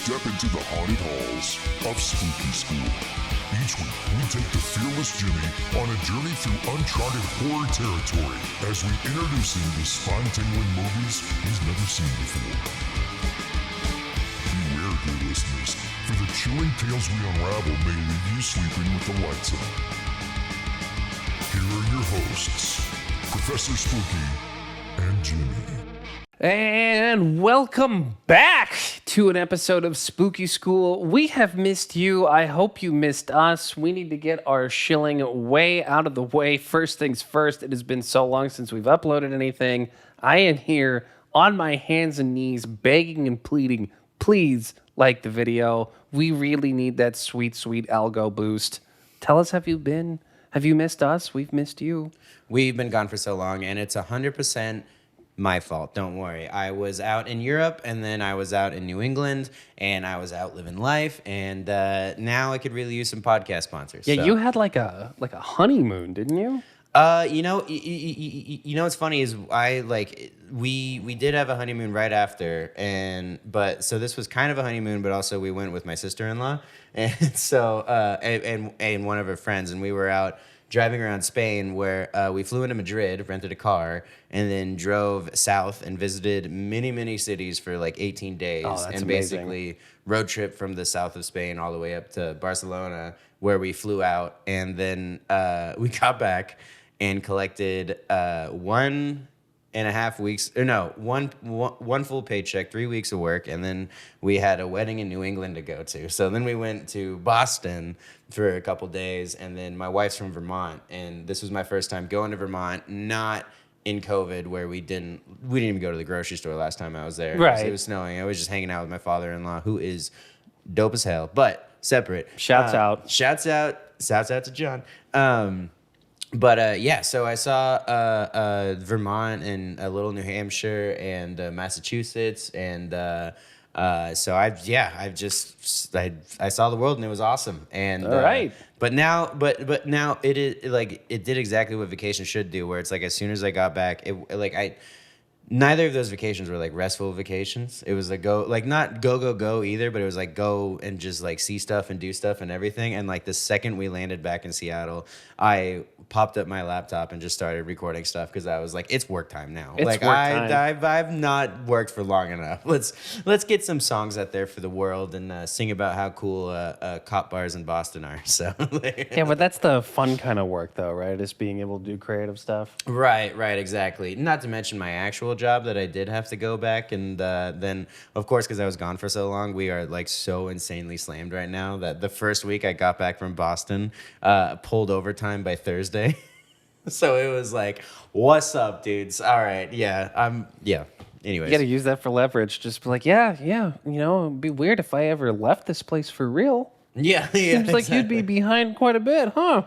step into the haunted halls of Spooky School. Each week, we take the fearless Jimmy on a journey through uncharted horror territory as we introduce him to spine-tingling movies he's never seen before. Beware, dear listeners, for the chilling tales we unravel may leave you sleeping with the lights on. Here are your hosts, Professor Spooky and Jimmy. And welcome back to an episode of Spooky School. We have missed you. I hope you missed us. We need to get our shilling way out of the way. First things first, it has been so long since we've uploaded anything. I am here on my hands and knees begging and pleading, please like the video. We really need that sweet, sweet algo boost. Tell us, have you missed us? We've missed you. We've been gone for so long, and it's 100% my fault. Don't worry. I was out in Europe, and then I was out in New England, and I was out living life, and now I could really use some podcast sponsors. Yeah, so. you had like a honeymoon, didn't you? You know what's funny is we did have a honeymoon right after, but this was kind of a honeymoon, but also we went with my sister-in-law, and so and one of her friends, and we were out driving around Spain, where we flew into Madrid, rented a car, and then drove south and visited many cities for like 18 days. Oh, that's and amazing. Basically road trip from the south of Spain all the way up to Barcelona, where we flew out. And then we got back and collected 1.5 weeks, or no, one full paycheck, 3 weeks of work, and then we had a wedding in New England to go to. So then we went to Boston for a couple days, and then my wife's from Vermont, and this was my first time going to Vermont, not in COVID, where we didn't even go to the grocery store last time I was there. Right. It was snowing. I was just hanging out with my father-in-law, who is dope as hell, but separate. Shouts out to John. But so I saw Vermont and a little New Hampshire and Massachusetts, and so I saw the world, and it was awesome. And all right. But now it is like it did exactly what vacation should do, where it's like as soon as I got back, neither of those vacations were like restful vacations. It was like not go either, but it was like go and just like see stuff and do stuff and everything. And like the second we landed back in Seattle, I popped up my laptop and just started recording stuff, because I was like, it's work time now. It's like work time. I've not worked for long enough. Let's get some songs out there for the world and sing about how cool cop bars in Boston are. So Yeah, but that's the fun kind of work, though, right? Is being able to do creative stuff. Right, exactly. Not to mention my actual job that I did have to go back, and then, of course, because I was gone for so long, we are like so insanely slammed right now that the first week I got back from Boston, pulled overtime by Thursday. So it was like, what's up, dudes? All right, yeah. Anyways. You got to use that for leverage. Just be like, yeah. It'd be weird if I ever left this place for real. Yeah. Seems like you'd be behind quite a bit, huh?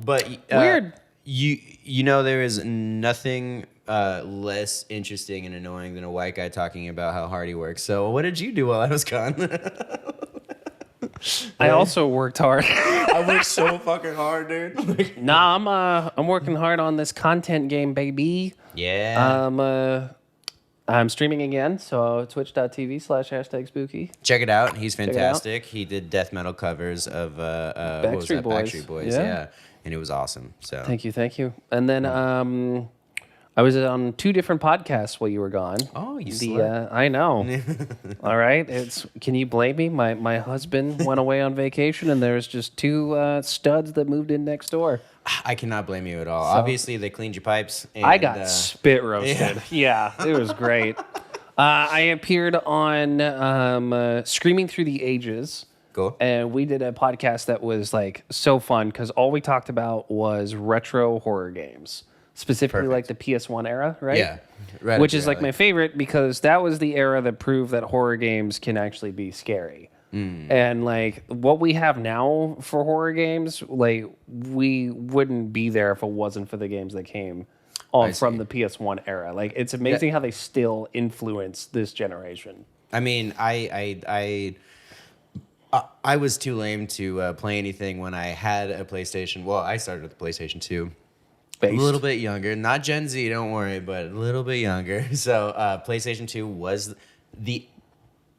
But Weird. There is nothing less interesting and annoying than a white guy talking about how hard he works. So what did you do while I was gone? I also worked hard. I worked so fucking hard, dude. Nah, I'm working hard on this content game, baby. Yeah. I'm streaming again, so twitch.tv/#spooky. Check it out. He's it out. fantastic. He did death metal covers of Backstreet Boys. Backstreet Boys. Yeah. Yeah. And it was awesome. So Thank you. And then I was on 2 different podcasts while you were gone. Oh, you slept. I know. All right. Can you blame me? My husband went away on vacation, and there's just 2 studs that moved in next door. I cannot blame you at all. Obviously, they cleaned your pipes. And, I got spit roasted. Yeah, it was great. I appeared on Screaming Through the Ages. Cool. And we did a podcast that was like so fun, because all we talked about was retro horror games. Specifically like the PS1 era, right? Yeah. Right. Which is like my favorite, because that was the era that proved that horror games can actually be scary. And like what we have now for horror games, like we wouldn't be there if it wasn't for the games that came on from the PS1 era. Like it's amazing how they still influence this generation. I mean, I was too lame to play anything when I had a PlayStation. Well, I started with the PlayStation 2. Based. A little bit younger. Not Gen Z, don't worry, but a little bit younger. So PlayStation 2 was the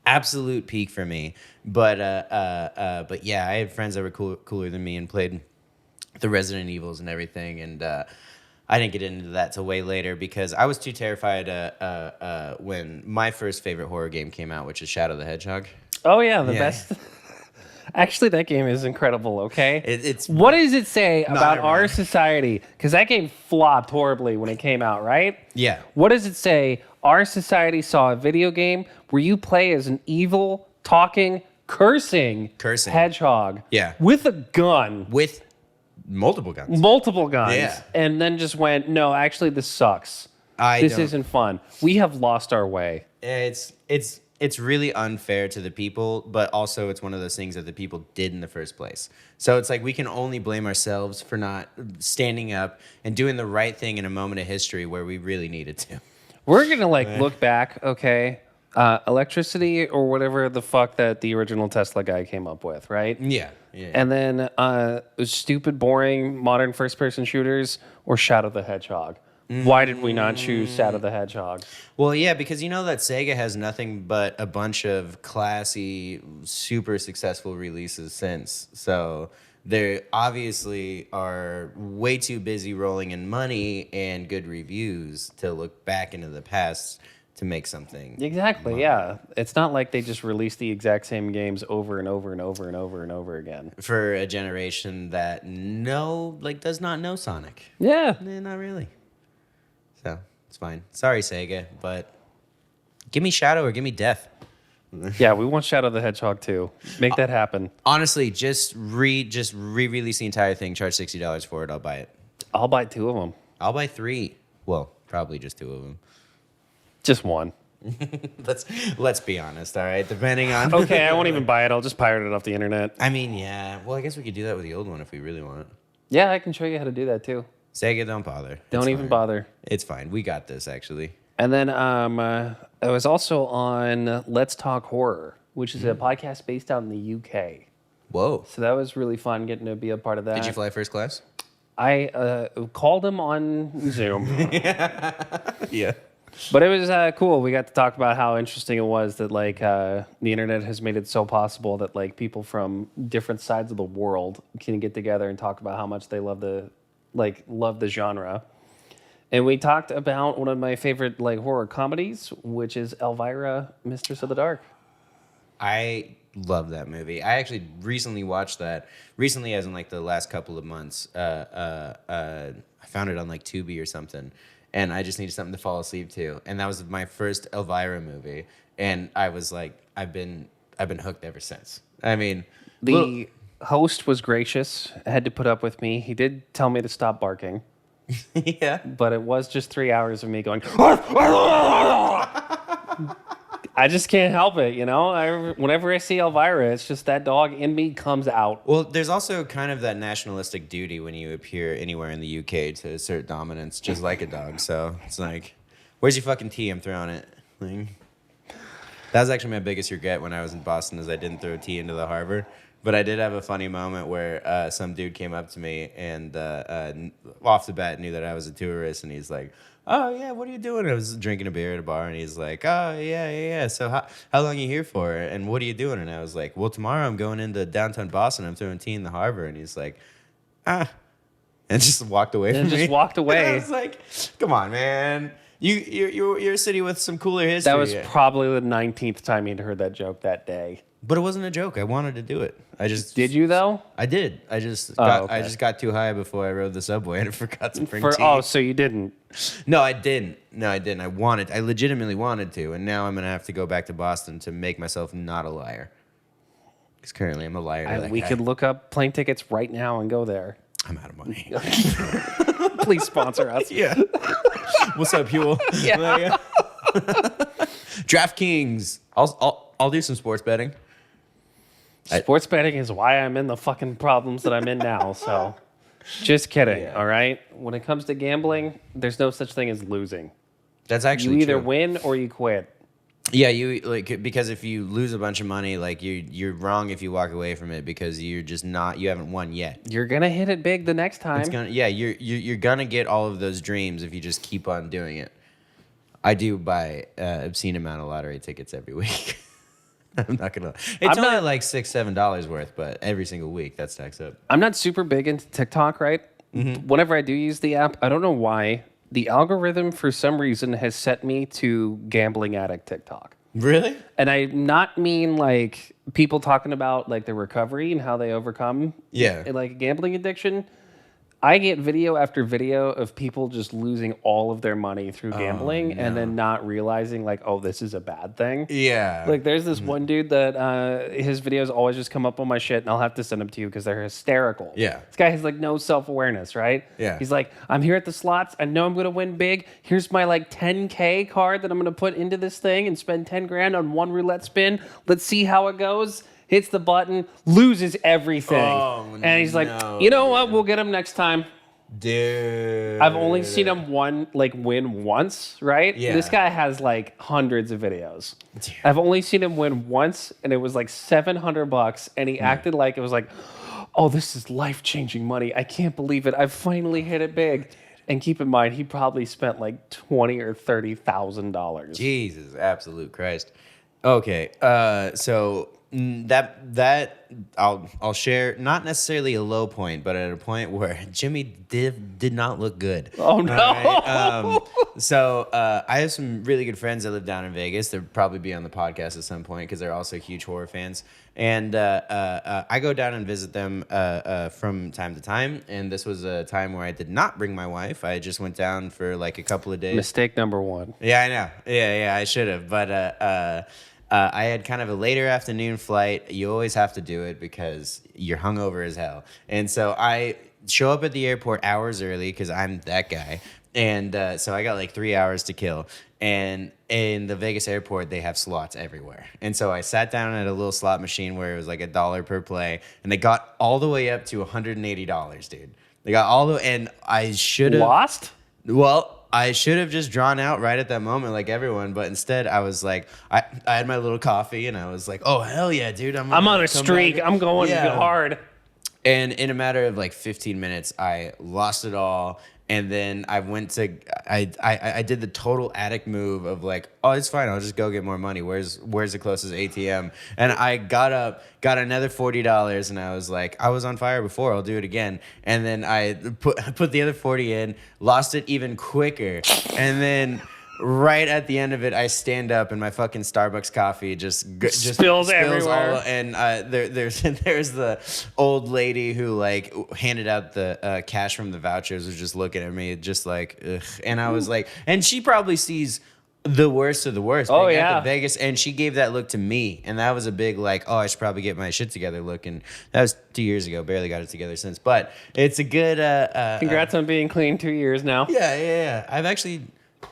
absolute peak for me. But yeah, I had friends that were cooler than me and played the Resident Evils and everything, and I didn't get into that till way later because I was too terrified when my first favorite horror game came out, which is Shadow the Hedgehog. Oh yeah, the Yeah. best. Actually, that game is incredible. Okay, It's what does it say about ironic. our society? Because that game flopped horribly when it came out, right? Yeah. What does it say? Our society saw a video game where you play as an evil, talking, cursing hedgehog. Yeah. With a gun. with multiple guns. Multiple guns. Yeah. And then just went, no, actually, this sucks. This don't- isn't fun. We have lost our way. It's really unfair to the people, but also it's one of those things that the people did in the first place. So it's like we can only blame ourselves for not standing up and doing the right thing in a moment of history where we really needed to. We're going to look back, okay? Electricity or whatever the fuck that the original Tesla guy came up with, right? Yeah. And then stupid, boring, modern first-person shooters or Shadow the Hedgehog. Why did we not choose Shadow the Hedgehog? Well, yeah, because you know that Sega has nothing but a bunch of classy, super successful releases since. So they obviously are way too busy rolling in money and good reviews to look back into the past to make something. Exactly, yeah. It's not like they just released the exact same games over and over and over and over and over again. For a generation that does not know Sonic. Yeah. Not really. So it's fine. Sorry, Sega, but give me Shadow or give me Death. Yeah, we want Shadow the Hedgehog too. Make that happen. Honestly, just re-release the entire thing. Charge $60 for it. I'll buy it. I'll buy 2 of them. I'll buy 3. Well, probably just 2 of them. Just one. Let's be honest. All right, depending on. Okay, I won't even buy it. I'll just pirate it off the internet. I mean, yeah. Well, I guess we could do that with the old one if we really want. Yeah, I can show you how to do that too. Sega, don't bother. Don't It's even fine. bother. It's fine. We got this, actually. And then I was also on Let's Talk Horror, which is a podcast based out in the UK. Whoa. So that was really fun getting to be a part of that. Did you fly first class? I called him on Zoom. Yeah. But it was cool. We got to talk about how interesting it was that the internet has made it so possible that people from different sides of the world can get together and talk about how much they love the genre. And we talked about one of my favorite horror comedies, which is Elvira, Mistress of the Dark. I love that movie. I actually recently watched that. Recently, as in the last couple of months. I found it on Tubi or something, and I just needed something to fall asleep to. And that was my first Elvira movie, and I was I've been hooked ever since. I mean, The host was gracious, had to put up with me. He did tell me to stop barking, yeah. but it was just 3 hours of me going. I just can't help it, whenever I see Elvira, it's just that dog in me comes out. Well, there's also kind of that nationalistic duty when you appear anywhere in the UK to assert dominance, just like a dog. So it's where's your fucking tea? I'm throwing it. That was actually my biggest regret when I was in Boston, is I didn't throw tea into the harbor. But I did have a funny moment where some dude came up to me and off the bat knew that I was a tourist, and he's like, "Oh yeah, what are you doing?" I was drinking a beer at a bar, and he's like, "Oh yeah. So how long are you here for? And what are you doing?" And I was like, "Well, tomorrow I'm going into downtown Boston. I'm throwing tea in the harbor." And he's like, and just walked away from And me. just walked away. And I was like, "Come on, man. You're a city with some cooler history." That was probably the 19th time he'd heard that joke that day. But it wasn't a joke. I wanted to do it. Did you though? I did. I just okay. got too high before I rode the subway and I forgot to bring tea. Oh, so you didn't? No, I didn't. I legitimately wanted to, and now I'm gonna have to go back to Boston to make myself not a liar. Because currently I'm a liar. to that We guy. could look up plane tickets right now and go there. I'm out of money. Please sponsor us. Yeah. What's up, Huel? Yeah. DraftKings. I'll do some sports betting. Sports betting is why I'm in the fucking problems that I'm in now. So, just kidding. Yeah. All right. When it comes to gambling, there's no such thing as losing. That's actually You either true. win or you quit. Yeah, because if you lose a bunch of money, you're wrong if you walk away from it because you haven't won yet. You're gonna hit it big the next time. You're gonna get all of those dreams if you just keep on doing it. I do buy obscene amount of lottery tickets every week. I'm not gonna. It's I'm only not- like $6-7 worth, but every single week that stacks up. I'm not super big into TikTok, right? Whenever I do use the app, I don't know why the algorithm for some reason has set me to gambling addict TikTok. Really? And I not mean like people talking about like their recovery and how they overcome like a gambling addiction. I get video after video of people just losing all of their money through gambling and then not realizing like, oh, this is a bad thing. Yeah. Like there's this one dude that his videos always just come up on my shit and I'll have to send them to you because they're hysterical. Yeah. This guy has like no self-awareness, right? Yeah. He's like, I'm here at the slots. I know I'm going to win big. Here's my like 10K card that I'm going to put into this thing and spend 10 grand on one roulette spin. Let's see how it goes. Hits the button, loses everything. Oh, and he's like, no, you know what? We'll get him next time. Dude. I've only seen him win once, right? Yeah. This guy has like hundreds of videos. Dude. I've only seen him win once, and it was like $700, and he acted like it was like, oh, this is life-changing money. I can't believe it. I've finally hit it big. And keep in mind, he probably spent like $20,000 or $30,000. Jesus, absolute Christ. Okay, so that I'll share not necessarily a low point, but at a point where Jimmy did not look good. Oh no! All right? So I have some really good friends that live down in Vegas. They'll probably be on the podcast at some point because they're also huge horror fans. And I go down and visit them from time to time. And this was a time where I did not bring my wife. I just went down for like a couple of days. Mistake number one. Yeah, I know. Yeah, I should have. But I had kind of a later afternoon flight. You always have to do it because you're hungover as hell. And so I show up at the airport hours early because I'm that guy. And so I got like 3 hours to kill. And in the Vegas airport, they have slots everywhere. And so I sat down at a little slot machine where it was like $1 per play. And they got all the way up to $180, dude. They got all the and I should have Lost? Well, I should have just drawn out right at that moment like everyone, but instead I was like, I had my little coffee and I was like, oh, hell yeah, dude. I'm on a streak. I'm going hard. And in a matter of like 15 minutes, I lost it all. And then I went to, I did the total addict move of like, oh, it's fine. I'll just go get more money. Where's the closest ATM? And I got up, got another $40, and I was like, I was on fire before. I'll do it again. And then I put the other 40 in, lost it even quicker. And then right at the end of it, I stand up and my fucking Starbucks coffee just spills everywhere. And there's the old lady who like handed out the cash from the vouchers was just looking at me just like, ugh. And I was like, and she probably sees the worst of the worst. Oh, being at yeah. the Vegas, and she gave that look to me, and that was a big like, oh, I should probably get my shit together look. And that was 2 years ago. Barely got it together since, but it's a good. Congrats on being clean 2 years now. Yeah. I've actually.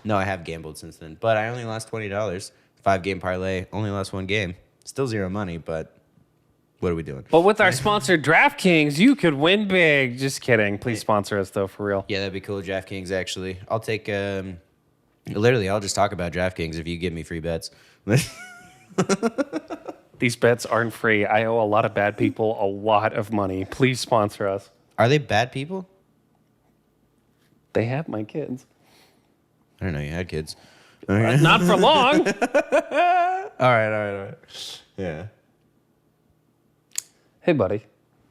No, I have gambled since then, but I only lost $20. 5-game parlay, only lost one game. Still zero money, but what are we doing? But with our sponsor, DraftKings, you could win big. Just kidding. Please sponsor us, though, for real. Yeah, that'd be cool. DraftKings, actually. I'll take, literally, I'll just talk about DraftKings if you give me free bets. These bets aren't free. I owe a lot of bad people a lot of money. Please sponsor us. Are they bad people? They have my kids. I don't know. You had kids. Not for long. All right. Yeah. Hey, buddy.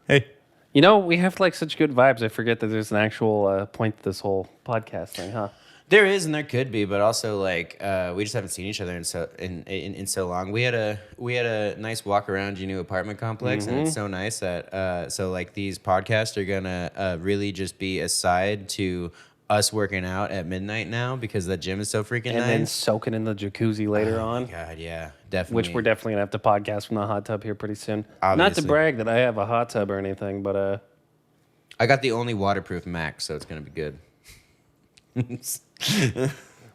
Hey. You know, we have like such good vibes. I forget that there's an actual point to this whole podcast thing, huh? There is and there could be, but also like we just haven't seen each other in so long. We had a nice walk around your new apartment complex, and it's so nice that so like these podcasts are gonna really just be a side to us working out at midnight now because that gym is so freaking And nice. then soaking in the jacuzzi later on. God, yeah, definitely. Which we're definitely gonna have to podcast from the hot tub here pretty soon. Not Obviously. to brag that I have a hot tub or anything, but I got the only waterproof Max, so it's gonna be good.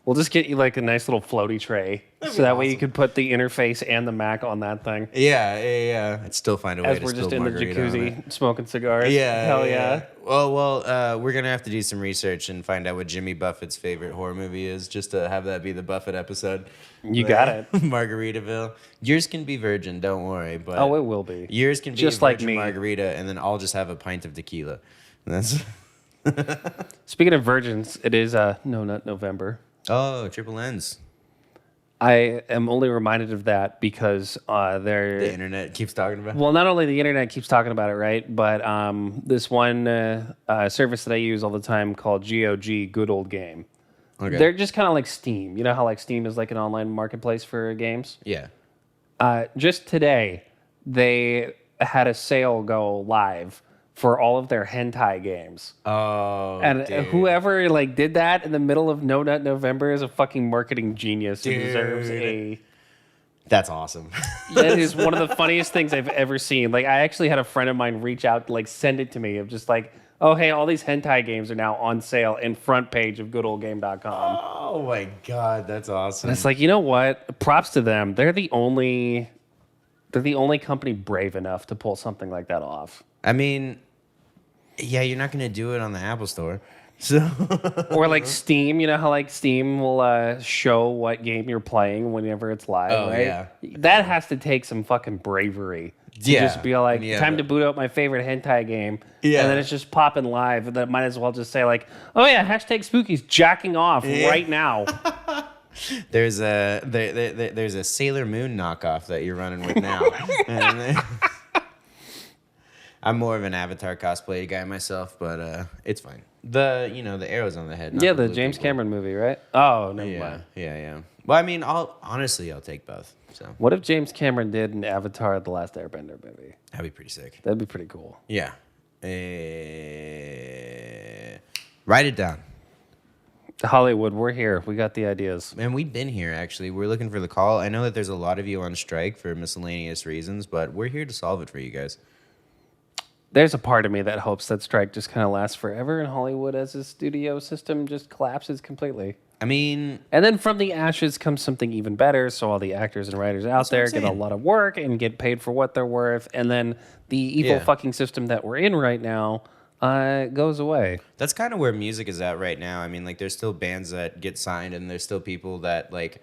we'll just get you like a nice little floaty tray, so that way you could put the interface and the Mac on that thing. Yeah. I'd still find a way As to we're spill just in the margarita on it. jacuzzi smoking cigars. Yeah. Hell yeah. Well, we're gonna have to do some research and find out what Jimmy Buffett's favorite horror movie is, just to have that be the Buffett episode. You got it. Margaritaville. Yours can be virgin, don't worry. But Oh, it will be. yours can be Just a like virgin me. margarita, and then I'll just have a pint of tequila. That's Speaking of virgins, it is No Nut November. oh, triple N's. I am only reminded of that because The they're internet keeps talking about. well, not only the internet keeps talking about it, right? But this one service that I use all the time called GOG, Good Old Game. Okay. They're just kind of like Steam. You know how like Steam is like an online marketplace for games? Yeah. Just today, they had a sale go live for all of their hentai games. Oh, And dude. whoever like did that in the middle of No Nut November is a fucking marketing genius and deserves a. That's awesome. That is one of the funniest things I've ever seen. Like, I actually had a friend of mine reach out, like, send it to me of just like, oh, hey, all these hentai games are now on sale in front page of goodoldgame.com. Oh my god, that's awesome. And it's like, you know what? Props to them. They're the only company brave enough to pull something like that off. I mean, yeah, you're not gonna do it on the Apple Store, so Or like Steam, you know how like Steam will show what game you're playing whenever it's live, Oh, right? yeah. That has to take some fucking bravery. To Yeah. just be like, Yeah, time to but- boot up my favorite hentai game. Yeah. And then it's just popping live. And then might as well just say like, oh yeah, hashtag Spooky's jacking off right now. there's a Sailor Moon knockoff that you're running with now. And I'm more of an Avatar cosplay guy myself, but it's fine. The arrows on the head. not Yeah, the blue James people. Cameron movie, right? Oh, never Yeah, mind. yeah. Well, I mean, I'll take both. So What if James Cameron did an Avatar The Last Airbender movie? that'd be pretty sick. That'd be pretty cool. Yeah. Write it down. Hollywood, we're here. We got the ideas. And we've been here, actually. We're looking for the call. I know that there's a lot of you on strike for miscellaneous reasons, but we're here to solve it for you guys. There's a part of me that hopes that strike just kind of lasts forever and Hollywood as a studio system just collapses completely. I mean, And then from the ashes comes something even better. So all the actors and writers out what there I'm get a saying. lot of work and get paid for what they're worth. And then the evil Yeah. fucking system that we're in right now goes away. that's kind of where music is at right now. I mean, like, there's still bands that get signed, and there's still people that, like,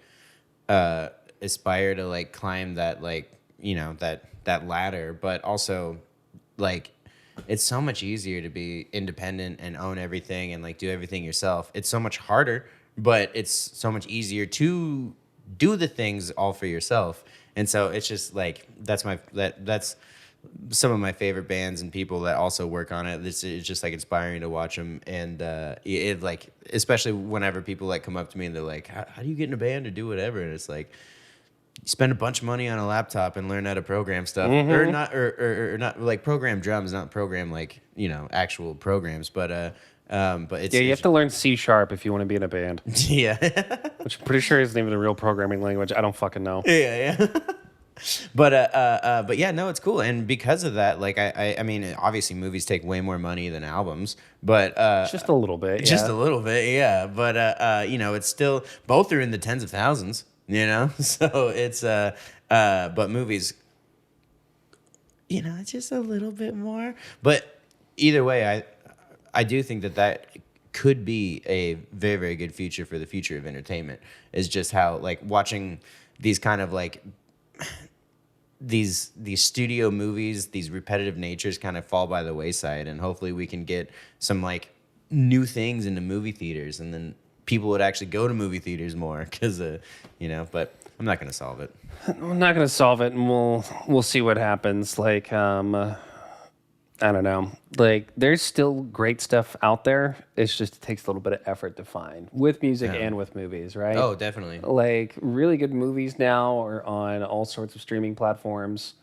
aspire to, like, climb that, like, that ladder. But also, like, it's so much easier to be independent and own everything and, like, do everything yourself. It's so much harder, but it's so much easier to do the things all for yourself. And so it's just like that's some of my favorite bands and people that also work on it. It's just like inspiring to watch them, and it like, especially whenever people like come up to me and they're like, how do you get in a band or do whatever? And it's like, you spend a bunch of money on a laptop and learn how to program stuff, or not like program drums, not program like actual programs, but it's Yeah, you have to learn C# if you want to be in a band, yeah. which I'm pretty sure isn't even a real programming language. I don't fucking know. Yeah. But yeah, no, it's cool, and because of that, like I mean, obviously movies take way more money than albums, but Just a little bit. just yeah. a little bit, yeah. But it's still, both are in the tens of thousands, So it's but movies, it's just a little bit more. But either way, I do think that could be a very, very good future for the future of entertainment. Is just how, like, watching these kind of like these studio movies, these repetitive natures kind of fall by the wayside, and hopefully we can get some like new things into movie theaters, and then people would actually go to movie theaters more because but I'm not going to solve it. We're not gonna solve it, and we'll see what happens. Like, I don't know. Like, there's still great stuff out there. It's just it takes a little bit of effort to find with music and with movies, right? Oh, definitely. Like, really good movies now are on all sorts of streaming platforms.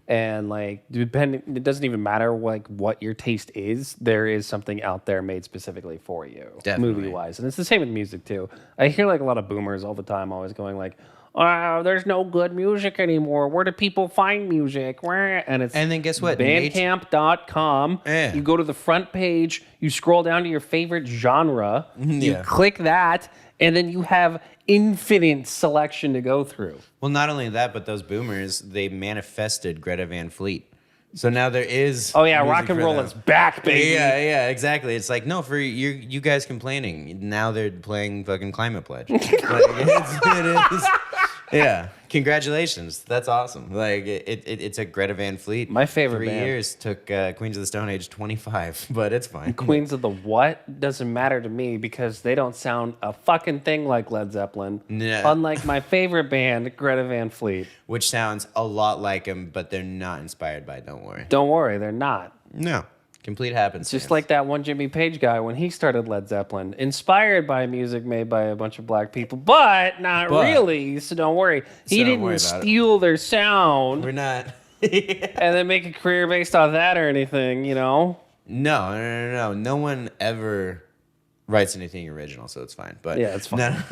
And like, depending, it doesn't even matter like what your taste is. There is something out there made specifically for you, Definitely. movie wise, and it's the same with music too. I hear like a lot of boomers all the time, always going like, there's no good music anymore. Where do people find music? Where? And it's And then guess what? Bandcamp.com. Yeah. You go to the front page, you scroll down to your favorite genre, you Yeah. click that, and then you have infinite selection to go through. Well, not only that, but those boomers, they manifested Greta Van Fleet. So now there is. Oh yeah, music rock and for roll them. is back, baby. Yeah, exactly. It's like, no, for you guys complaining, now they're playing fucking Climate Pledge. Like, it is. Yeah, Congratulations. That's awesome. Like it took Greta Van Fleet. My favorite 3 band. years. Took Queens of the Stone Age 25, but it's fine. Queens of the what doesn't matter to me because they don't sound a fucking thing like Led Zeppelin. No. Unlike my favorite band, Greta Van Fleet. Which sounds a lot like them, but they're not inspired by. Don't worry. Don't worry, they're not. No. Complete happens. Just like that one Jimmy Page guy when he started Led Zeppelin, inspired by music made by a bunch of black people, but not really. So don't worry. He don't worry didn't about it. steal their sound We're not. and then make a career based off that or anything, you know? No. No one ever writes anything original, so it's fine. But Yeah, it's fine.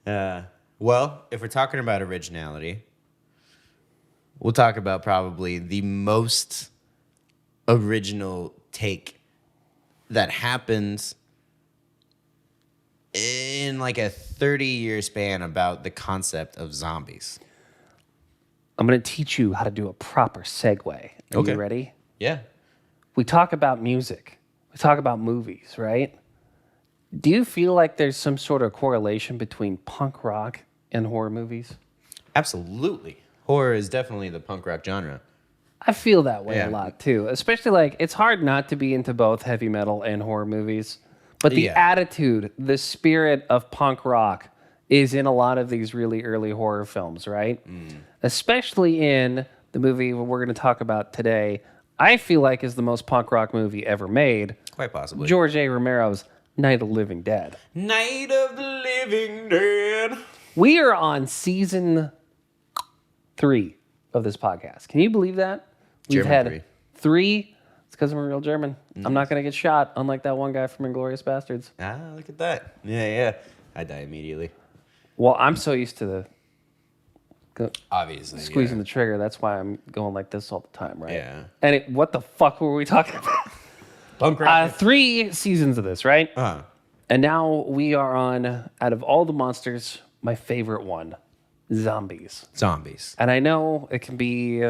No. Well, if we're talking about originality, we'll talk about probably the most original take that happens in like a 30-year span about the concept of zombies. I'm going to teach you how to do a proper segue. Are Okay. you ready? Yeah. We talk about music. We talk about movies, right? Do you feel like there's some sort of correlation between punk rock and horror movies? Absolutely. Horror is definitely the punk rock genre. I feel that way Yeah. a lot too. Especially like it's hard not to be into both heavy metal and horror movies. But the Yeah. attitude, the spirit of punk rock is in a lot of these really early horror films, right? Especially in the movie we're going to talk about today. I feel like is the most punk rock movie ever made. Quite possibly. George A. Romero's Night of the Living Dead. Night of the Living Dead. We are on season 3 of this podcast. Can you believe that? We've German had 3. 3. It's because I'm a real German. I'm not going to get shot, unlike that one guy from Inglourious Bastards. Ah, look at that. Yeah. I die immediately. Well, I'm so used to Obviously. squeezing yeah. the trigger. That's why I'm going like this all the time, right? Yeah. And what the fuck were we talking about? Punk rock. 3 seasons of this, right? Uh-huh. And now we are on, out of all the monsters, my favorite one, zombies. Zombies. And I know it can be,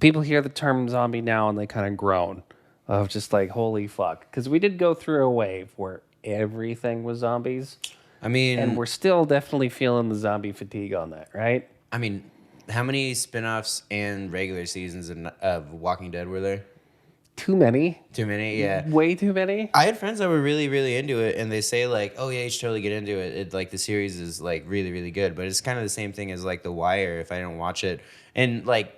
people hear the term zombie now and they kind of groan of just like, holy fuck. Because we did go through a wave where everything was zombies. I mean, And we're still definitely feeling the zombie fatigue on that, right? how many spin-offs and regular seasons of Walking Dead were there? Too many. Too many, yeah. Way too many. I had friends that were really, really into it, and they say like, "Oh yeah, you should totally get into it. It like the series is like really, really good." But it's kind of the same thing as like The Wire. If I don't watch it, and like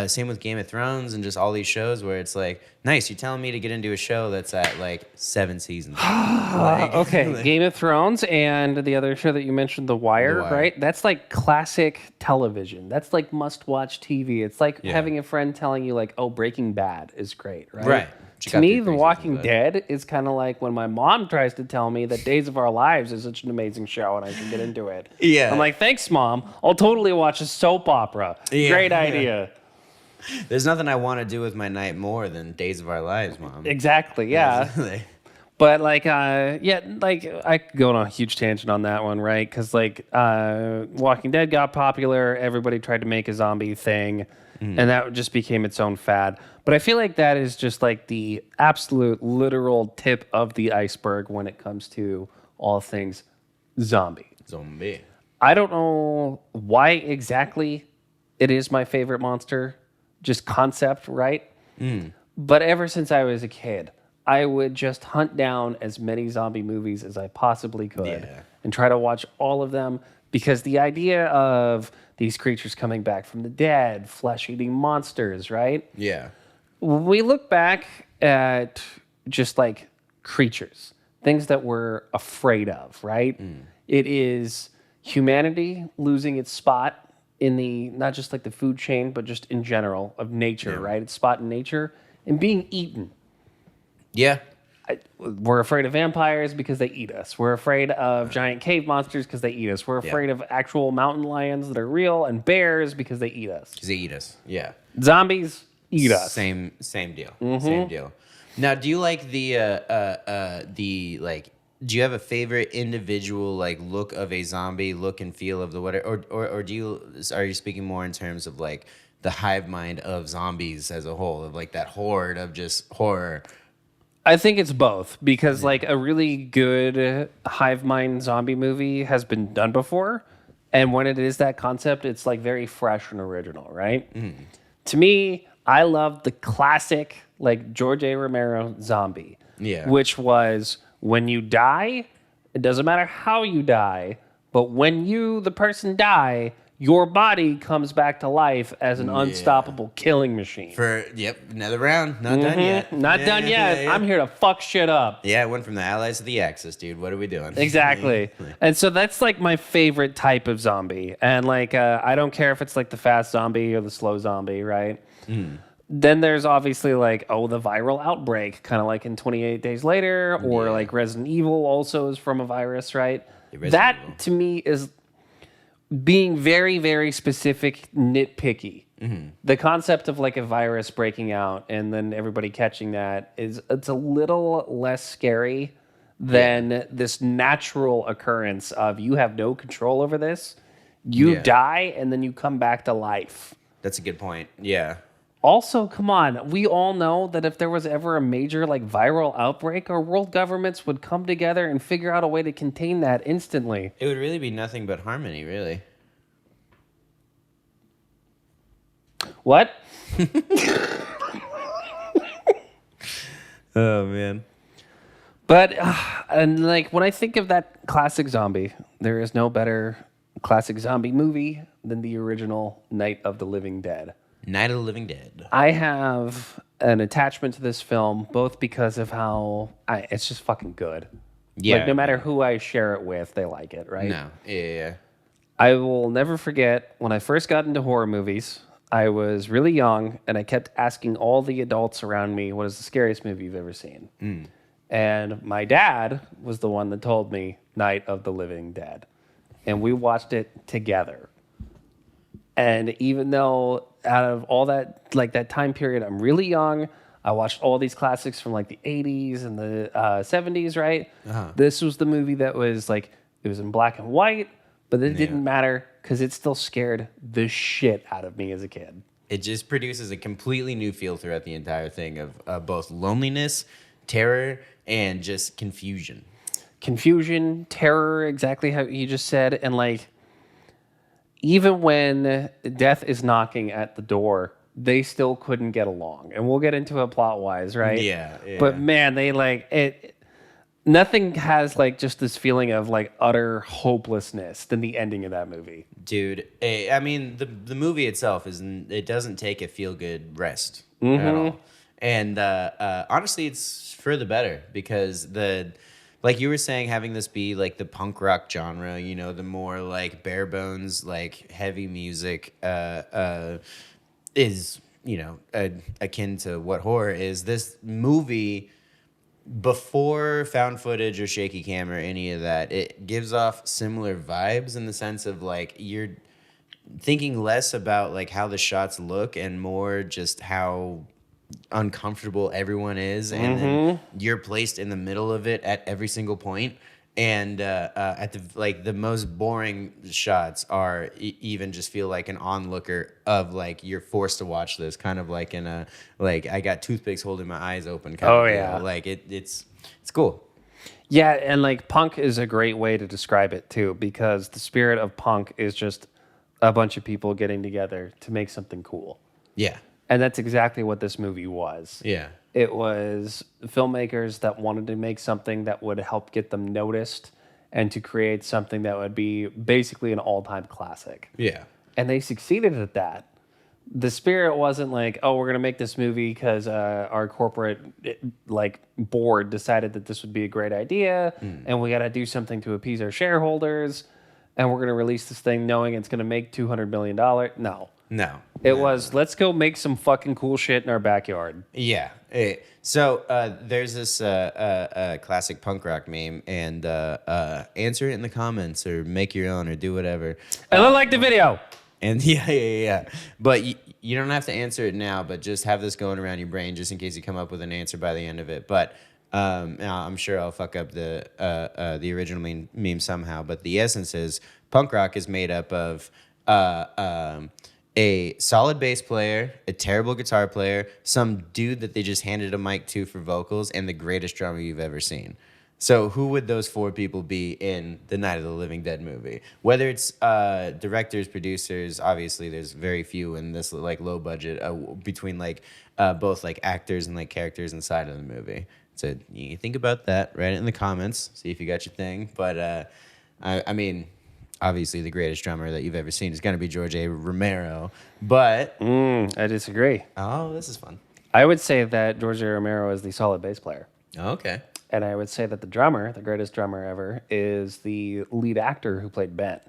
same with Game of Thrones and just all these shows where it's like, nice, you're telling me to get into a show that's at like 7 seasons. Okay, Game of Thrones and the other show that you mentioned, The Wire, The Wire. right? That's like classic television. That's like must-watch TV. It's like Yeah. having a friend telling you like, "Oh, Breaking Bad is great," right? Right. She To got me, through The 3 Walking seasons, but- Dead is kind of like when my mom tries to tell me that Days of Our Lives is such an amazing show and I should get into it. Yeah. I'm like, thanks, Mom. I'll totally watch a soap opera. Yeah, Great yeah. idea. There's nothing I want to do with my night more than Days of Our Lives, Mom. Exactly. Yeah. But like, like I could go on a huge tangent on that one, right? Because like, Walking Dead got popular, everybody tried to make a zombie thing, and that just became its own fad. But I feel like that is just like the absolute literal tip of the iceberg when it comes to all things zombie. Zombie. I don't know why exactly it is my favorite monster, just concept, right? But ever since I was a kid, I would just hunt down as many zombie movies as I possibly could Yeah. and try to watch all of them because the idea of these creatures coming back from the dead, flesh-eating monsters, right? Yeah. When we look back at just like creatures, things that we're afraid of, right? It is humanity losing its spot in the, not just like the food chain, but just in general of nature, right? Its spot in nature and being eaten. Yeah. We're afraid of vampires because they eat us. We're afraid of giant cave monsters because they eat us. We're afraid of actual mountain lions that are real and bears because they eat us. Because they eat us. Yeah. Zombies eat us. Same deal. Same deal. Now, do you like the like? Do you have a favorite individual like look of a zombie, look and feel of the whatever, or do you are you speaking more in terms of like the hive mind of zombies as a whole, of like that horde of just horror? I think it's both because like a really good hive mind zombie movie has been done before, And when it is that concept, it's like very fresh and original, right? To me, I love the classic, like George A. Romero zombie, Yeah. which was when you die, it doesn't matter how you die, but when the person die, your body comes back to life as an unstoppable killing machine. Another round. Not done yet. Not done yet. I'm here to fuck shit up. Yeah, it went from the Allies to the Axis, dude. What are we doing? Exactly. And so that's like my favorite type of zombie. And like, I don't care if it's like the fast zombie or the slow zombie, right? Then there's obviously like, the viral outbreak, kind of like in 28 Days Later, or like Resident Evil also is from a virus, right? That Evil. to me is being very, very specific, nitpicky. The concept of like a virus breaking out and then everybody catching that it's a little less scary than this natural occurrence of you have no control over this. You die and then you come back to life. That's a good point. Yeah. Also, come on, we all know that if there was ever a major like viral outbreak, our world governments would come together and figure out a way to contain that instantly. It would really be nothing but harmony, really. What? Oh, man. But, and like when I think of that classic zombie, there is no better classic zombie movie than the original Night of the Living Dead. Night of the Living Dead. I have an attachment to this film, both because of how it's just fucking good. Yeah. Like, no matter who I share it with, they like it, right? No. Yeah. I will never forget when I first got into horror movies. I was really young, and I kept asking all the adults around me, what is the scariest movie you've ever seen? And my dad was the one that told me Night of the Living Dead. And we watched it together. And even though out of all that, like that time period, I'm really young, I watched all these classics from like the 80s and the 70s, right? This was the movie that was like, it was in black and white, but it didn't matter because it still scared the shit out of me as a kid. It just produces a completely new feel throughout the entire thing of both loneliness, terror, and just confusion. Confusion, terror, exactly how you just said. And like, even when death is knocking at the door, they still couldn't get along. And we'll get into it plot-wise, right? Yeah. But man, they like it. Nothing has like just this feeling of like utter hopelessness than the ending of that movie. Dude, I mean, the movie itself it doesn't take a feel-good rest at all. And honestly, it's for the better because like you were saying, having this be like the punk rock genre, you know, the more like bare bones, like heavy music is, you know, akin to what horror is. This movie, before found footage or shaky cam or any of that, it gives off similar vibes in the sense of like you're thinking less about like how the shots look and more just how uncomfortable everyone is, and then you're placed in the middle of it at every single point. And at the most boring shots are even just feel like an onlooker of like you're forced to watch this, kind of like in a like I got toothpicks holding my eyes open kind of deal. Like it's cool. Yeah, and like punk is a great way to describe it too, because the spirit of punk is just a bunch of people getting together to make something cool. Yeah. And that's exactly what this movie was. Yeah. It was filmmakers that wanted to make something that would help get them noticed and to create something that would be basically an all-time classic. Yeah. And they succeeded at that. The spirit wasn't like, oh, we're going to make this movie because our corporate like board decided that this would be a great idea and we got to do something to appease our shareholders and we're going to release this thing knowing it's going to make $200 million. No. It was, let's go make some fucking cool shit in our backyard. Yeah. So there's this classic punk rock meme, and answer it in the comments or make your own or do whatever. And I like the video. And yeah. But you don't have to answer it now, but just have this going around your brain just in case you come up with an answer by the end of it. But now I'm sure I'll fuck up the original meme somehow. But the essence is punk rock is made up of a solid bass player, a terrible guitar player, some dude that they just handed a mic to for vocals, and the greatest drummer you've ever seen. So who would those 4 people be in the Night of the Living Dead movie? Whether it's directors, producers, obviously there's very few in this like low budget between like both like actors and like characters inside of the movie. So you think about that, write it in the comments, see if you got your thing. But I mean, obviously the greatest drummer that you've ever seen is going to be George A. Romero. But I disagree. oh, this is fun. I would say that George A. Romero is the solid bass player. Okay. And I would say that the drummer, the greatest drummer ever, is the lead actor who played Ben,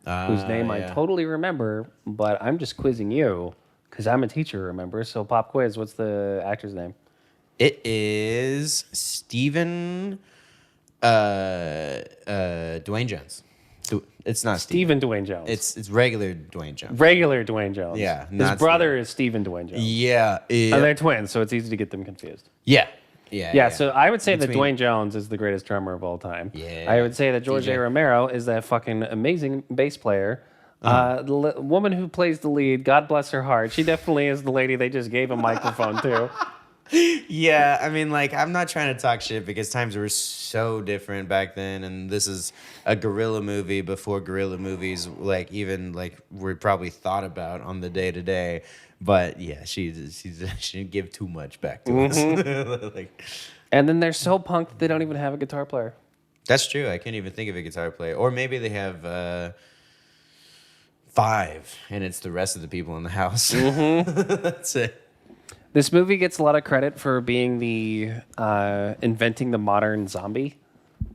whose name I totally remember, but I'm just quizzing you because I'm a teacher, remember? So pop quiz, what's the actor's name? It is Stephen Dwayne Jones. It's not Stephen Dwayne Jones. It's regular Dwayne Jones. regular Dwayne Jones. Yeah, His not brother is Stephen Dwayne Jones. Yeah. And they're twins, so it's easy to get them confused. Yeah. Yeah, so I would say that Between- Dwayne Jones is the greatest drummer of all time. Yeah. I would say that George DJ. A. Romero is that fucking amazing bass player. The woman who plays the lead, God bless her heart, she definitely is the lady they just gave a microphone to. Yeah, I mean, like, I'm not trying to talk shit because times were so different back then, and this is a guerrilla movie before guerrilla movies, like, even, like, were probably thought about on the day-to-day. But, yeah, she didn't give too much back to us. Like, And then they're so punked that they don't even have a guitar player. that's true. I can't even think of a guitar player. Or maybe they have 5, and it's the rest of the people in the house. That's it. This movie gets a lot of credit for being the inventing the modern zombie,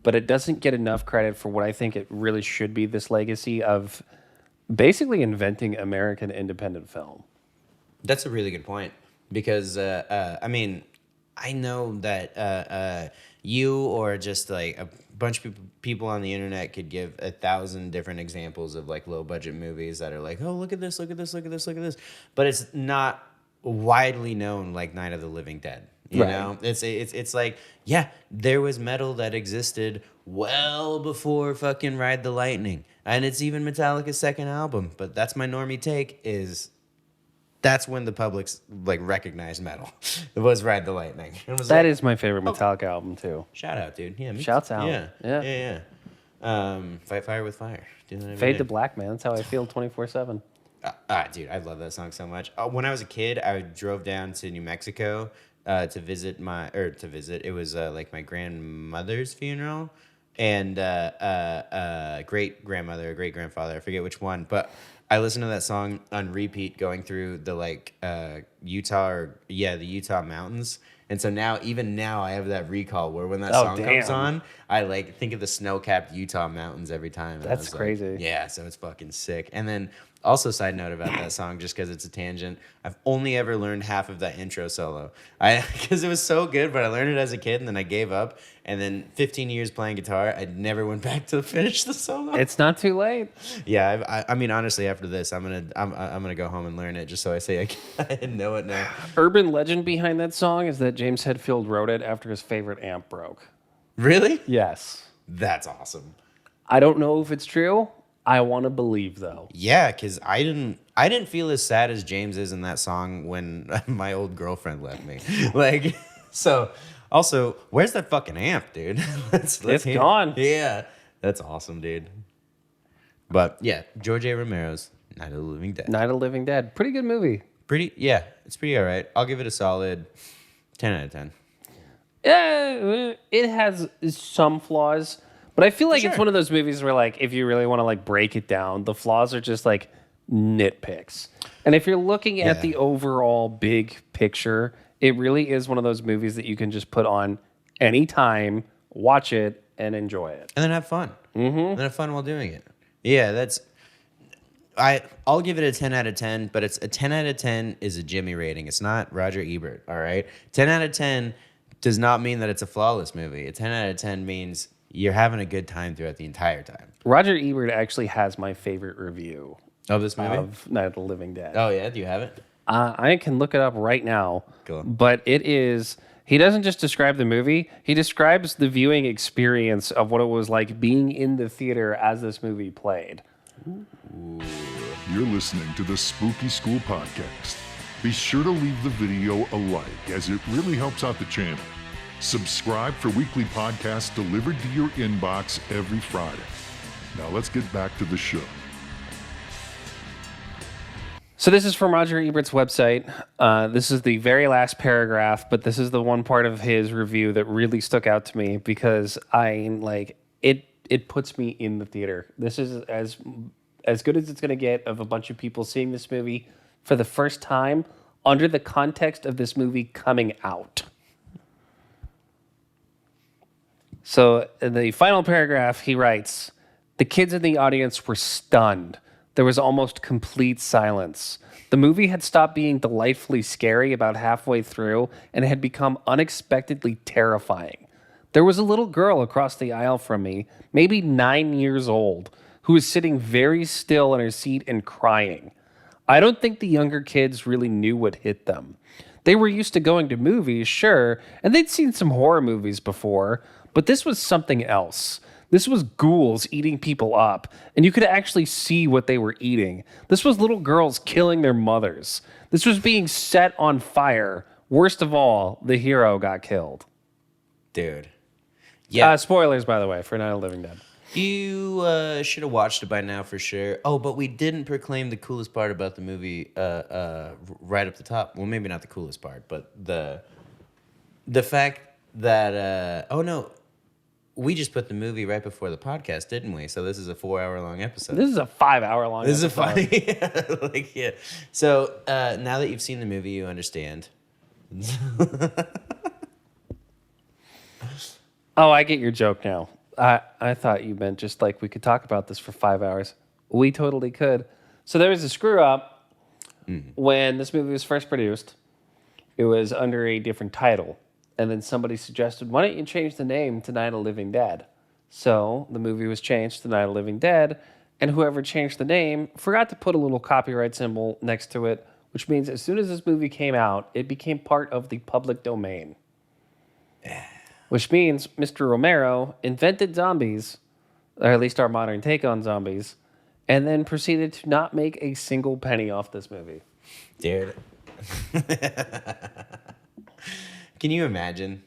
but it doesn't get enough credit for what I think it really should be, this legacy of basically inventing American independent film. That's a really good point because I mean, I know that you or just like a bunch of people on the internet could give 1,000 different examples of like low budget movies that are like, oh, look at this, look at this, look at this, look at this, but it's not widely known like Night of the Living Dead. You know, it's like, yeah, there was metal that existed well before fucking Ride the Lightning, and it's even Metallica's second album. But that's my normie take is. That's when the public's like recognized metal. It was Ride the Lightning. It was That like, is my favorite Metallica album too. shout out, dude. Yeah, me Shouts too. out. Yeah. Fight fire with fire. Do that every Fade day. to Black, man. That's how I feel 24/7. Dude, I love that song so much. When I was a kid, I drove down to New Mexico to visit It was like my grandmother's funeral and great grandmother, or great grandfather. I forget which one, but I listened to that song on repeat going through the like the Utah mountains. And so even now I have that recall where when that song comes damn. on, I like think of the snow-capped Utah mountains every time. And I That's was like, crazy. yeah, so it's fucking sick. And then also side note about that song, just because it's a tangent, I've only ever learned half of that intro solo. Because it was so good, but I learned it as a kid and then I gave up. And then 15 years playing guitar, I never went back to finish the solo. It's not too late. Yeah, I mean honestly, after this, I'm gonna go home and learn it just so I say I know it now. Urban legend behind that song is that James Hetfield wrote it after his favorite amp broke. Really? Yes. That's awesome. I don't know if it's true. I want to believe though. Yeah, because I didn't feel as sad as James is in that song when my old girlfriend left me. Like, so also, where's that fucking amp, dude? Let's It's hear it. gone. Yeah, that's awesome, dude. But yeah, George A. Romero's Night of the Living Dead. Night of the Living Dead. Pretty good movie. It's pretty all right. I'll give it a solid 10 out of 10. Yeah, it has some flaws, but I feel like it's Sure. one of those movies where, like, if you really want to like break it down, the flaws are just like nitpicks. And if you're looking at Yeah. the overall big picture, it really is one of those movies that you can just put on anytime, watch it, and enjoy it. And then have fun. Mm-hmm. And have fun while doing it. Yeah, I'll give it a 10 out of 10, but it's a 10 out of 10 is a Jimmy rating. It's not Roger Ebert, all right? 10 out of 10 does not mean that it's a flawless movie. A 10 out of 10 means you're having a good time throughout the entire time. Roger Ebert actually has my favorite review Of this movie? of Night of the Living Dead. Oh, yeah? Do you have it? I can look it up right now. Cool. But it is, he doesn't just describe the movie, he describes the viewing experience of what it was like being in the theater as this movie played. You're listening to the Spooky School Podcast. Be sure to leave the video a like, as it really helps out the channel. Subscribe for weekly podcasts delivered to your inbox every Friday. Now let's get back to the show. So this is from Roger Ebert's website. This is the very last paragraph, but this is the one part of his review that really stuck out to me because it puts me in the theater. This is as good as it's going to get of a bunch of people seeing this movie for the first time under the context of this movie coming out. So in the final paragraph, he writes, "The kids in the audience were stunned. There was almost complete silence. The movie had stopped being delightfully scary about halfway through and had become unexpectedly terrifying. There was a little girl across the aisle from me, maybe 9 years old, who was sitting very still in her seat and crying. I don't think the younger kids really knew what hit them. They were used to going to movies, sure, and they'd seen some horror movies before, but this was something else. This was ghouls eating people up, and you could actually see what they were eating. This was little girls killing their mothers. This was being set on fire. Worst of all, the hero got killed." Dude. Yeah. Spoilers, by the way, for Night of the Living Dead. You should have watched it by now for sure. Oh, but we didn't proclaim the coolest part about the movie right up the top. Well, maybe not the coolest part, but the fact that oh no, we just put the movie right before the podcast, didn't we? So this is a 4-hour long episode. This is a 5-hour long This episode. is a 5 yeah. So now that you've seen the movie, you understand. Oh, I get your joke now. I thought you meant just like we could talk about this for 5 hours. We totally could. So there was a screw up when this movie was first produced. It was under a different title. And then somebody suggested, why don't you change the name to Night of the Living Dead? So the movie was changed to Night of the Living Dead, and whoever changed the name forgot to put a little copyright symbol next to it, which means as soon as this movie came out, it became part of the public domain. Which means Mr. Romero invented zombies, or at least our modern take on zombies, and then proceeded to not make a single penny off this movie. Dude. Can you imagine?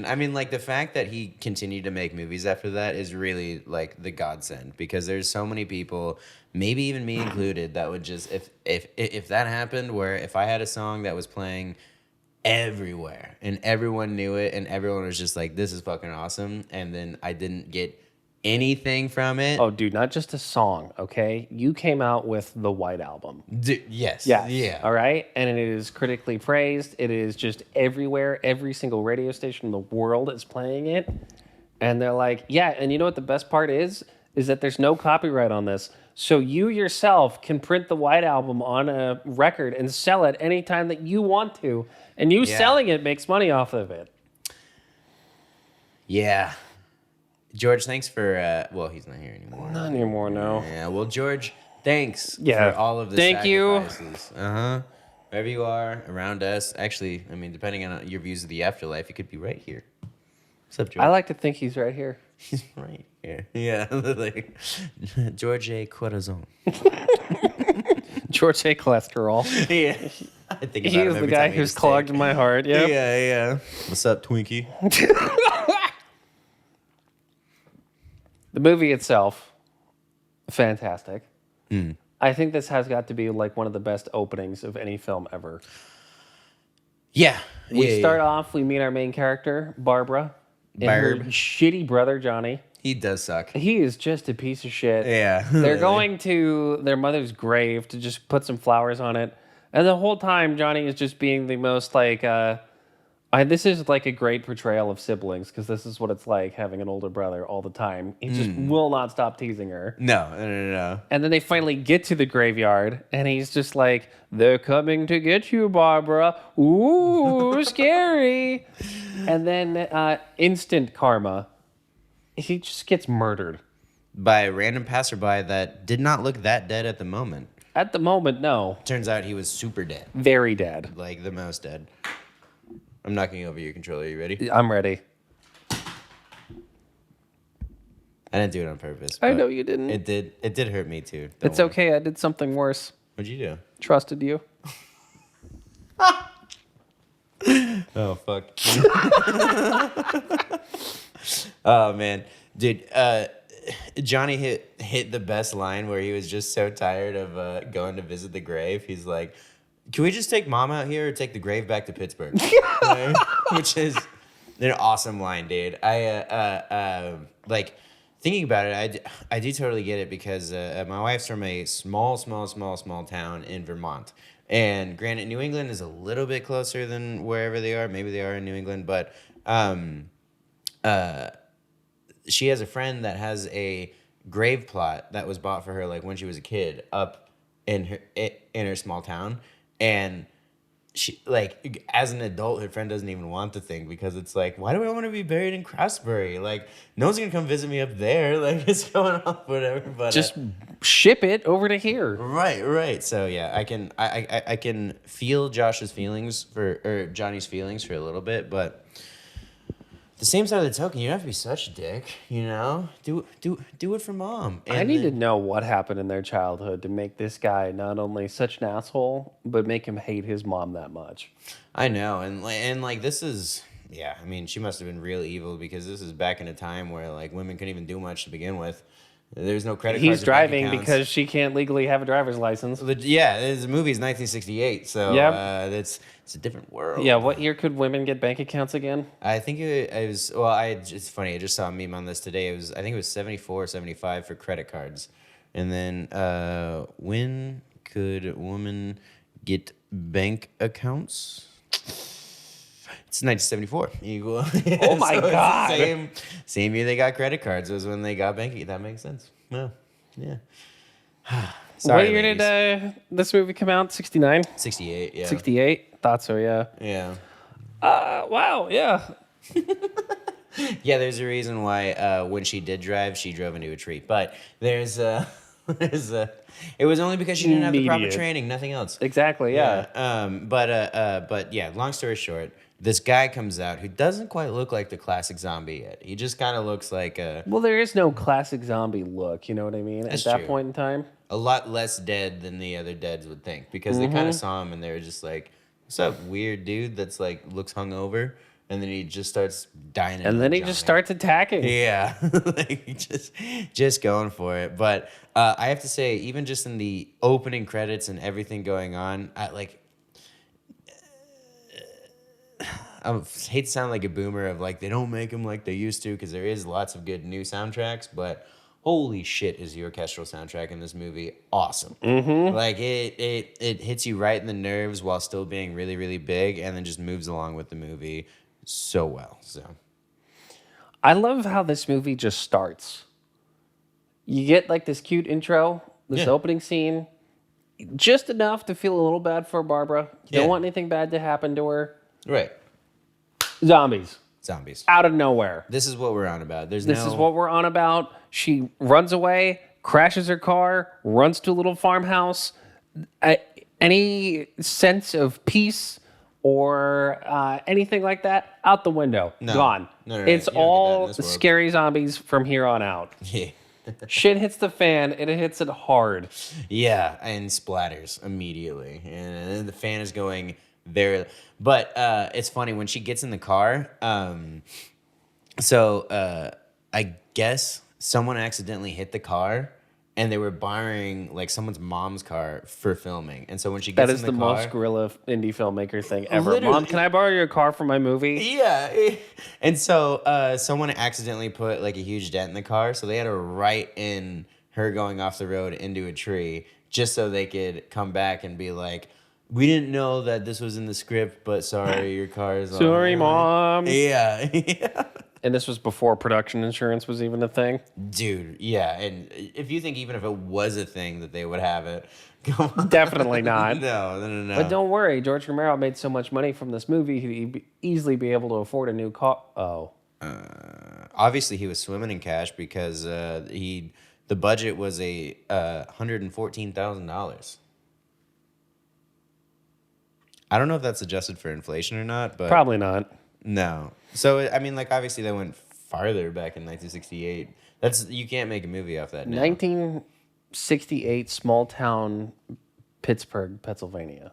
I mean, like, the fact that he continued to make movies after that is really, like, the godsend. Because there's so many people, maybe even me included, that would just... If that happened, where if I had a song that was playing everywhere, and everyone knew it, and everyone was just like, this is fucking awesome, and then I didn't get anything from it... Oh, dude, not just a song, okay? You came out with the White Album. Yes. Yes. Yeah. All right? And it is critically praised. It is just everywhere. Every single radio station in the world is playing it. And they're like, yeah, and you know what the best part is? Is that there's no copyright on this. So you yourself can print the White Album on a record and sell it anytime that you want to. And you selling it makes money off of it. Yeah. George, thanks for... well, he's not here anymore. Not anymore, no. Yeah, well, George, thanks Yeah. for all of the Thank you. sacrifices. Uh-huh. Wherever you are, around us. Actually, I mean, depending on your views of the afterlife, you could be right here. What's up, George? I like to think he's right here. He's right here. Yeah, like George A. Corazon. George A. Cholesterol. Yeah. I think He about is him the every guy time I eat a who's steak. clogged my heart. Yep. Yeah. What's up, Twinkie? The movie itself, fantastic. I think this has got to be like one of the best openings of any film ever. Yeah. We start off, we meet our main character, Barbara, and her Barb. shitty brother, Johnny. He does suck. He is just a piece of shit. Yeah. They're going to their mother's grave to just put some flowers on it. And the whole time, Johnny is just being the most like, this is like a great portrayal of siblings because this is what it's like having an older brother all the time. He just will not stop teasing her. No. And then they finally get to the graveyard, and he's just like, they're coming to get you, Barbara. Ooh, scary. And then instant karma. He just gets murdered. By a random passerby that did not look that dead at the moment. At the moment, no. Turns out he was super dead. Very dead. Like the most dead. I'm knocking over your controller. You ready? I'm ready. I didn't do it on purpose. I but know you didn't. It did hurt me too. Don't It's worry. okay. I did something worse. What'd you do? Trusted you. Oh fuck. Oh man, dude. Johnny hit the best line where he was just so tired of going to visit the grave. He's like, "Can we just take mom out here or take the grave back to Pittsburgh?" Right? Which is an awesome line, dude. Like thinking about it, I do totally get it because my wife's from a small town in Vermont. And granted, New England is a little bit closer than wherever they are. Maybe they are in New England, but she has a friend that has a grave plot that was bought for her like when she was a kid up in her small town, and she like as an adult, her friend doesn't even want the thing because it's like, why do I want to be buried in Craftsbury? Like, no one's gonna come visit me up there. Like, it's going on, whatever. But Just ship it over to here. right. So yeah, I can feel Josh's feelings or Johnny's feelings for a little bit, but the same side of the token, you don't have to be such a dick, you know? Do it for mom. I And need to then- know what happened in their childhood to make this guy not only such an asshole, but make him hate his mom that much. I know, and like this is, yeah. I mean, she must have been real evil because this is back in a time where like women couldn't even do much to begin with. There's no credit cards. He's or bank driving accounts. because she can't legally have a driver's license. Yeah, the movie's 1968, so Yep. it's a different world. Yeah, what year could women get bank accounts again? I think it was, well, it's funny. I just saw a meme on this today. I think it was 74, 75 for credit cards. And then when could women get bank accounts? It's 1974. Oh my it's the God. same year they got credit cards was when they got banking. That makes sense. Well, yeah. Sorry, what year ladies. did this movie come out? 69? 68, yeah. 68? Thought so, yeah. Yeah. Wow, yeah. Yeah, there's a reason why when she did drive, she drove into a tree. But there's a, it was only because she didn't have the proper Immediate. training, nothing else. Exactly, yeah. But yeah, long story short, this guy comes out who doesn't quite look like the classic zombie yet. He just kind of looks like Well, there is no classic zombie look, you know what I mean? That's At that true. point in time. a lot less dead than the other deads would think because they kind of saw him and they were just like, "What's up, weird dude?" That's like looks hungover, and then he just starts dying. And then he just starts attacking. Yeah, like just going for it. But I have to say, even just in the opening credits and everything going on, I hate to sound like a boomer of like they don't make them like they used to because there is lots of good new soundtracks, but holy shit is the orchestral soundtrack in this movie awesome. Like it hits you right in the nerves while still being really, really big, and then just moves along with the movie so well. So I love how this movie just starts. You get like this cute intro, this Yeah. opening scene, just enough to feel a little bad for Barbara. You Yeah. don't want anything bad to happen to her. right, Zombies zombies. out of nowhere. This is what we're on about. This is what we're on about. She runs away, crashes her car, runs to a little farmhouse. Any sense of peace or anything like that, out the window. No. Gone. No, It's you don't get that in all this world. scary zombies from here on out. Yeah. Shit hits the fan, and it hits it hard. Yeah, and splatters immediately, and then the fan is going there. But it's funny when she gets in the car. I guess someone accidentally hit the car, and they were borrowing like someone's mom's car for filming. And so when she That gets is in the car, most guerrilla indie filmmaker thing ever. Literally. Mom, can I borrow your car for my movie? yeah, and so someone accidentally put like a huge dent in the car, so they had to write in her going off the road into a tree just so they could come back and be like, "We didn't know that this was in the script, but sorry, your car is on Sorry, there." Mom. Yeah, yeah. And this was before production insurance was even a thing. Dude, yeah. And if you think even if it was a thing that they would have it, come on. Definitely not. No. But don't worry, George Romero made so much money from this movie, he'd easily be able to afford a new car. Oh. Obviously, he was swimming in cash because the budget was a $114,000. I don't know if that's adjusted for inflation or not, but Probably not. no. So I mean, like obviously they went farther back in 1968. You can't make a movie off that now. 1968, small town Pittsburgh, Pennsylvania.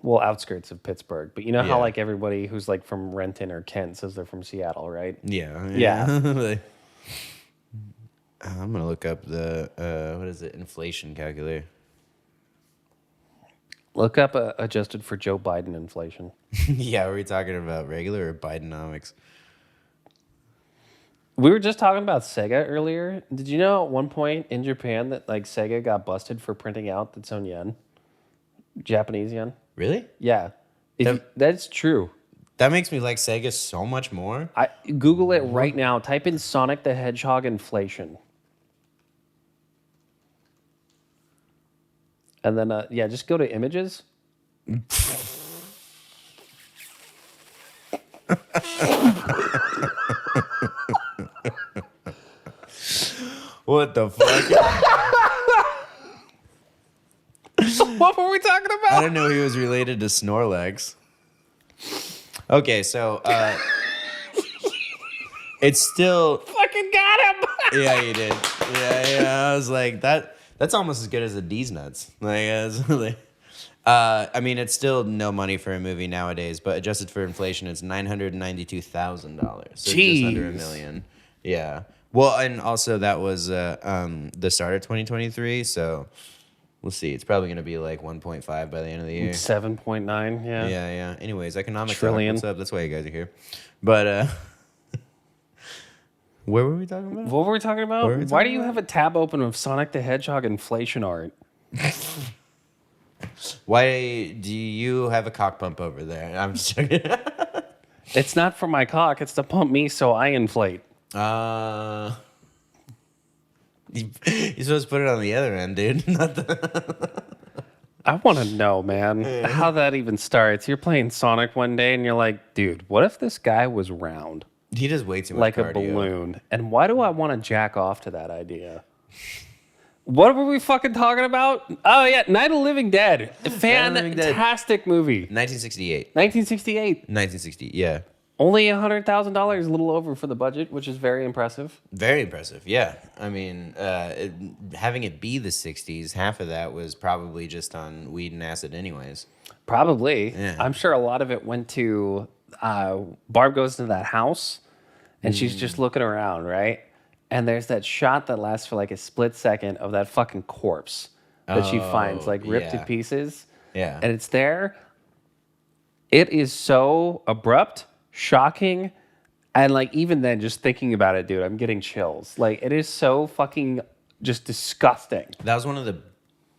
Well, outskirts of Pittsburgh. But you know how Yeah. like everybody who's like from Renton or Kent says they're from Seattle, right? Yeah. Yeah. I'm gonna look up the what is it? Inflation calculator. Look up adjusted for Joe Biden inflation. Yeah, are we talking about regular or Bidenomics? We were just talking about Sega earlier. Did you know at one point in Japan that like Sega got busted for printing out its own yen? Japanese yen? Really? Yeah. That's true. That makes me like Sega so much more. I Google it right now. Type in Sonic the Hedgehog inflation. And then yeah, just go to images. What the fuck? What were we talking I about? didn't know he was related to Snorlax. Okay, so it's still Fucking got him. yeah, you did. Yeah. I was like that. That's almost as good as a D's nuts. I mean, it's still no money for a movie nowadays, but adjusted for inflation, it's $992,000. So just under $1 Jeez. million. Yeah. Well, and also that was the start of 2023, so we'll see. It's probably gonna be like 1.5 by the end of the year. 7.9. Yeah. Yeah. Anyways, economics. Trillion. What's up? That's why you guys are here. But where were we talking about? What were we talking about? What were we Why do talking you have a tab open of Sonic the Hedgehog inflation art? Why do you have a cock pump over there? I'm just joking. It's not for my cock. It's to pump me so I inflate. You're supposed to put it on the other end, dude. Not I want to know, man, how that even starts. You're playing Sonic one day and you're like, dude, what if this guy was round he does way too much like a cardio. balloon? And why do I want to jack off to that idea? What were we fucking talking about? Oh, yeah, Night of the Living Dead. of the Living Dead. Fantastic movie. 1968. 1968. 1960. Yeah. Only $100,000, a little over for the budget, which is very impressive. Very impressive. Yeah. I mean, having it be the 60s, half of that was probably just on weed and acid, anyways. Probably. Yeah. I'm sure a lot of it went to Barb goes into that house and she's just looking around, right? And there's that shot that lasts for like a split second of that fucking corpse that she finds like ripped to yeah. pieces. Yeah. And it's there. It is so abrupt, shocking, and like even then just thinking about it, dude, I'm getting chills. Like it is so fucking just disgusting. That was one of the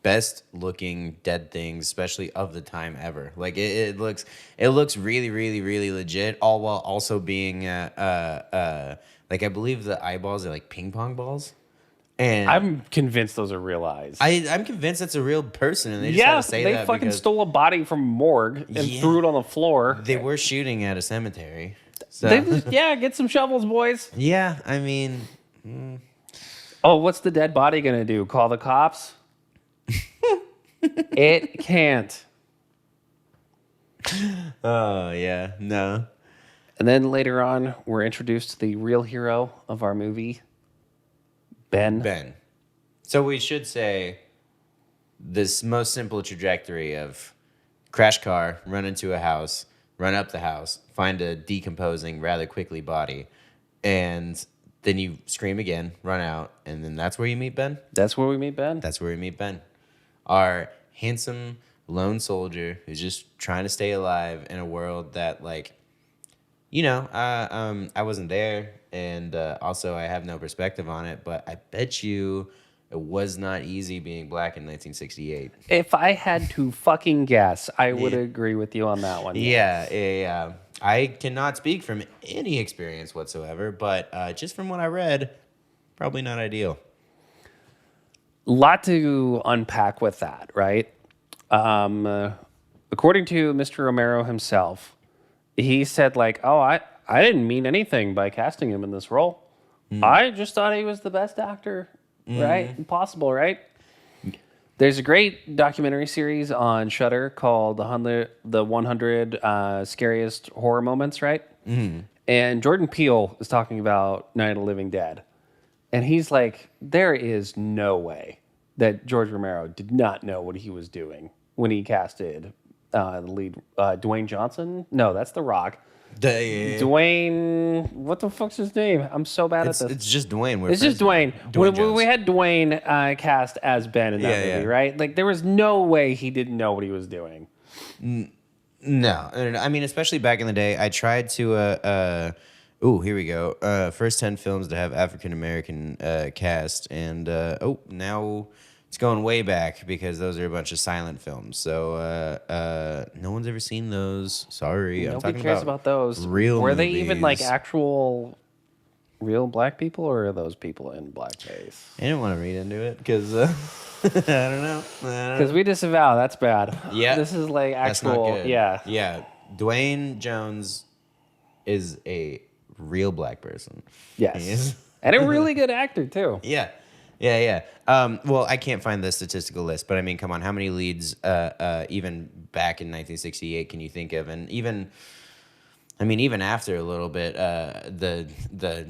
best looking dead things, especially of the time ever. Like it looks really, really, really legit, all while also being like I believe the eyeballs are like ping pong balls. And I'm convinced those are real eyes. I'm convinced that's a real person, and they just had to say they that fucking because stole a body from a morgue and Yeah. threw it on the floor. they were shooting at a cemetery. So They just, yeah, get some shovels, boys. yeah, I mean, Oh, what's the dead body gonna do? Call the cops? It can't. oh yeah, no. And then later on, we're introduced to the real hero of our movie, Ben. So we should say this most simple trajectory of crash car, run into a house, run up the house, find a decomposing rather quickly body, and then you scream again, run out, and then that's where you meet Ben. That's where we meet Ben. That's where we meet Ben, our handsome lone soldier who's just trying to stay alive in a world that, like, you know, I wasn't there, and also I have no perspective on it, but I bet you it was not easy being black in 1968. If I had to fucking guess, I would agree with you on that one. Yeah. I cannot speak from any experience whatsoever, but just from what I read, probably not ideal. Lot to unpack with that, right? According to Mr. Romero himself, he said like, "Oh, I didn't mean anything by casting him in this role. I just thought he was the best actor, right? Possible, right?" There's a great documentary series on Shudder called the 100 Scariest Horror Moments, right? And Jordan Peele is talking about Night of the Living Dead. And he's like, there is no way that George Romero did not know what he was doing when he casted the lead, Dwayne Johnson. No, that's The Rock. Yeah. Dwayne, what the fuck's his name? I'm so bad at this. It's just Dwayne. It's just Dwayne. Jones. We had Dwayne cast as Ben in that Yeah, movie, yeah. right? Like there was no way he didn't know what he was doing. No, I mean, especially back in the day, I tried to. Here we go. First 10 films to have African American cast, and now it's going way back because those are a bunch of silent films. So no one's ever seen those. Sorry, I'm Nobody talking cares about those. real. Were they even like movies. actual real black people, or are those people in blackface? I didn't want to read into it because I don't know. Because we disavow. That's bad. Yeah. This is like That's not actual. good. Yeah. Yeah. Dwayne Jones is a real black person. He Yes. is. And a really good actor too. Yeah. Well, I can't find the statistical list, but I mean, come on, how many leads even back in 1968 can you think of? And even after a little bit, the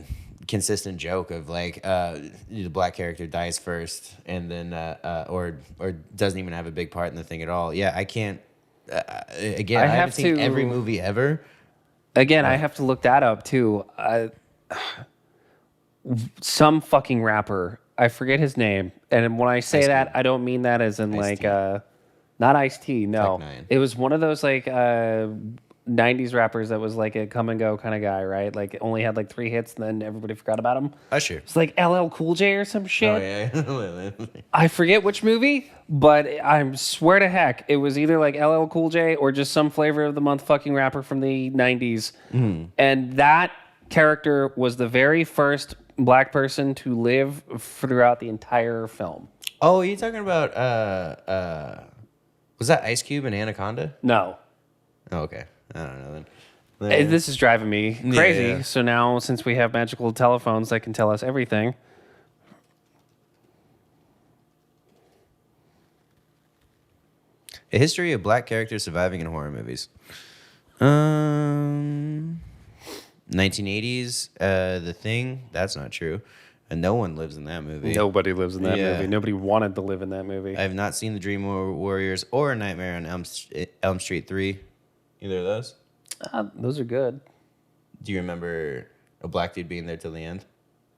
consistent joke of like the black character dies first and then or doesn't even have a big part in the thing at all. Yeah, I can't. Again, I haven't have seen to- every movie ever. Again, I have to look that up too. Some fucking rapper, I forget his name, and when I say Ice-T. that, I don't mean that as in Ice-T. like not Ice-T. No, Tech Nine. it was one of those like 90s rappers that was like a come and go kind of guy, right? Like only had like 3 hits, and then everybody forgot about him. Usher. It's like LL Cool J or some shit. Oh yeah. I forget which movie, but I swear to heck, it was either like LL Cool J or just some flavor of the month fucking rapper from the 90s. And that character was the very first black person to live throughout the entire film. Oh, are you talking about was that Ice Cube and Anaconda? No. Oh, okay. I don't know then. This is driving me crazy. Yeah. So now, since we have magical telephones that can tell us everything, A history of black characters surviving in horror movies. 1980s, The Thing. That's not true. And no one lives in that movie. nobody lives in that Yeah. movie. Nobody wanted to live in that movie. I have not seen The Dream Warriors or Nightmare on Elm Street 3. Either of those. Those are good. Do you remember a black dude being there till the end?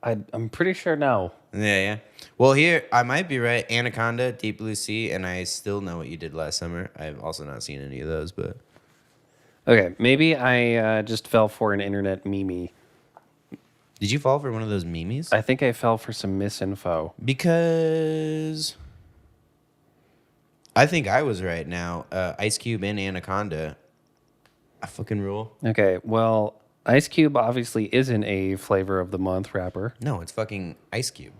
I'm pretty sure no. Yeah. Well, here, I might be right. Anaconda, Deep Blue Sea, and I Still Know What You Did Last Summer. I've also not seen any of those, but... Okay, maybe I just fell for an internet meme. Did you fall for one of those memes? I think I fell for some misinfo. Because I think I was right now. Ice Cube and Anaconda. I fucking rule. Okay, well, Ice Cube obviously isn't a flavor of the month rapper. No, it's fucking Ice Cube.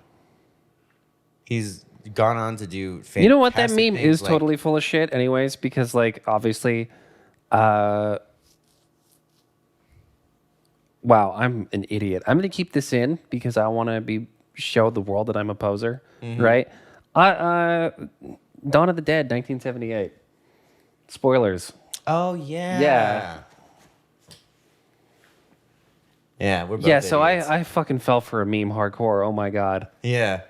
He's gone on to do fantastic You know what? That meme things is like- totally full of shit, anyways, because, like, obviously, wow, I'm an idiot. I'm going to keep this in because I want to show the world that I'm a poser, right? Dawn of the Dead, 1978. Spoilers. Oh, yeah. Yeah. Yeah, we're both Yeah, so idiots. I fucking fell for a meme hardcore. Oh my god. Yeah.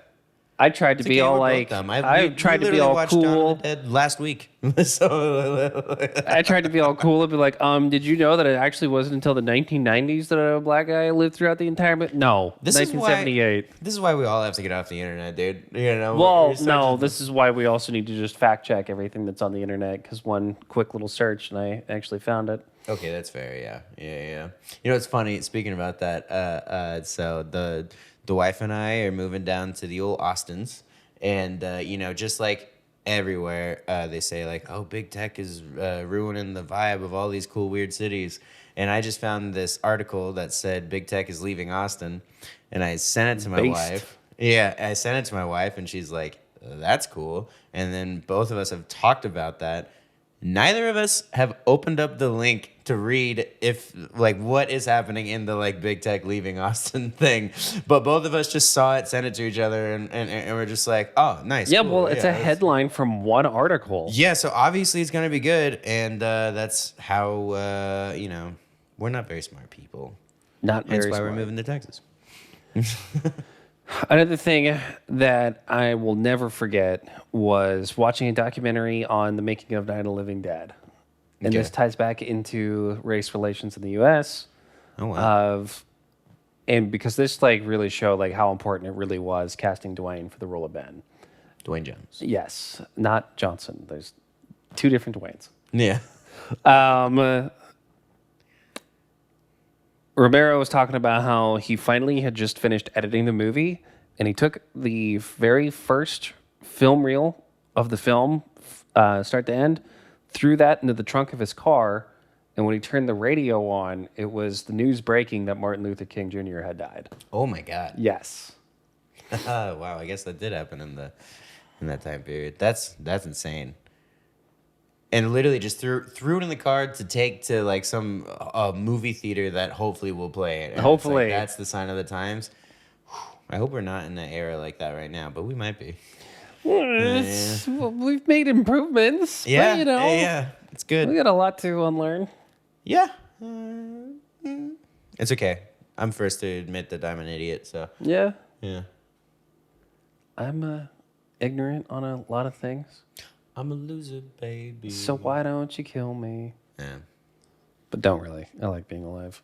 I tried to It's be okay, all we're both like dumb. I we tried to be literally all watched Dawn cool. of the Dead last week. So I tried to be all cool and be like, did you know that it actually wasn't until the 1990s that a black guy lived throughout the entire no, This is why- 1978. this is why we all have to get off the internet, dude. You know. Well, research no, is- this is why we also need to just fact check everything that's on the internet because one quick little search and I actually found it. Okay, that's fair. Yeah. You know, it's funny. Speaking about that, so the wife and I are moving down to the old Austins, and you know, just like everywhere, they say like, "Oh, big tech is ruining the vibe of all these cool, weird cities." And I just found this article that said big tech is leaving Austin, and I sent it to my Based. wife. Yeah, I sent it to my wife, and she's like, "That's cool." And then both of us have talked about that. Neither of us have opened up the link to read if like what is happening in the like big tech leaving Austin thing, but both of us just saw it, sent it to each other, and we're just like, oh, nice. Yeah, cool, well, it's a that's- headline from one article. Yeah, so obviously it's gonna be good, and that's how you know we're not very smart people. Not Hence very why smart. we're moving to Texas. Another thing that I will never forget was watching a documentary on the making of Night of the Living Dead. And this ties back into race relations in the U.S. Oh wow. And because this like really showed like how important it really was casting Dwayne for the role of Ben. Dwayne Jones. Yes, not Johnson. There's two different Dwaynes. Yeah. Romero was talking about how he finally had just finished editing the movie, and he took the very first film reel of the film, start to end, threw that into the trunk of his car, and when he turned the radio on, it was the news breaking that Martin Luther King Jr. had died. Oh my God. Yes. Wow. I guess that did happen in that time period. That's insane. And literally just threw it in the car to take to like some movie theater that hopefully will play it. And Hopefully. it's like, that's the sign of the times. I hope we're not in an era like that right now, but we might be. Well, we've made improvements. Yeah, but, you know, yeah, it's good. we got a lot to unlearn. Yeah, it's okay. I'm first to admit that I'm an idiot. So Yeah. yeah, I'm ignorant on a lot of things. I'm a loser, baby. So why don't you kill me? Yeah, But don't really. I like being alive.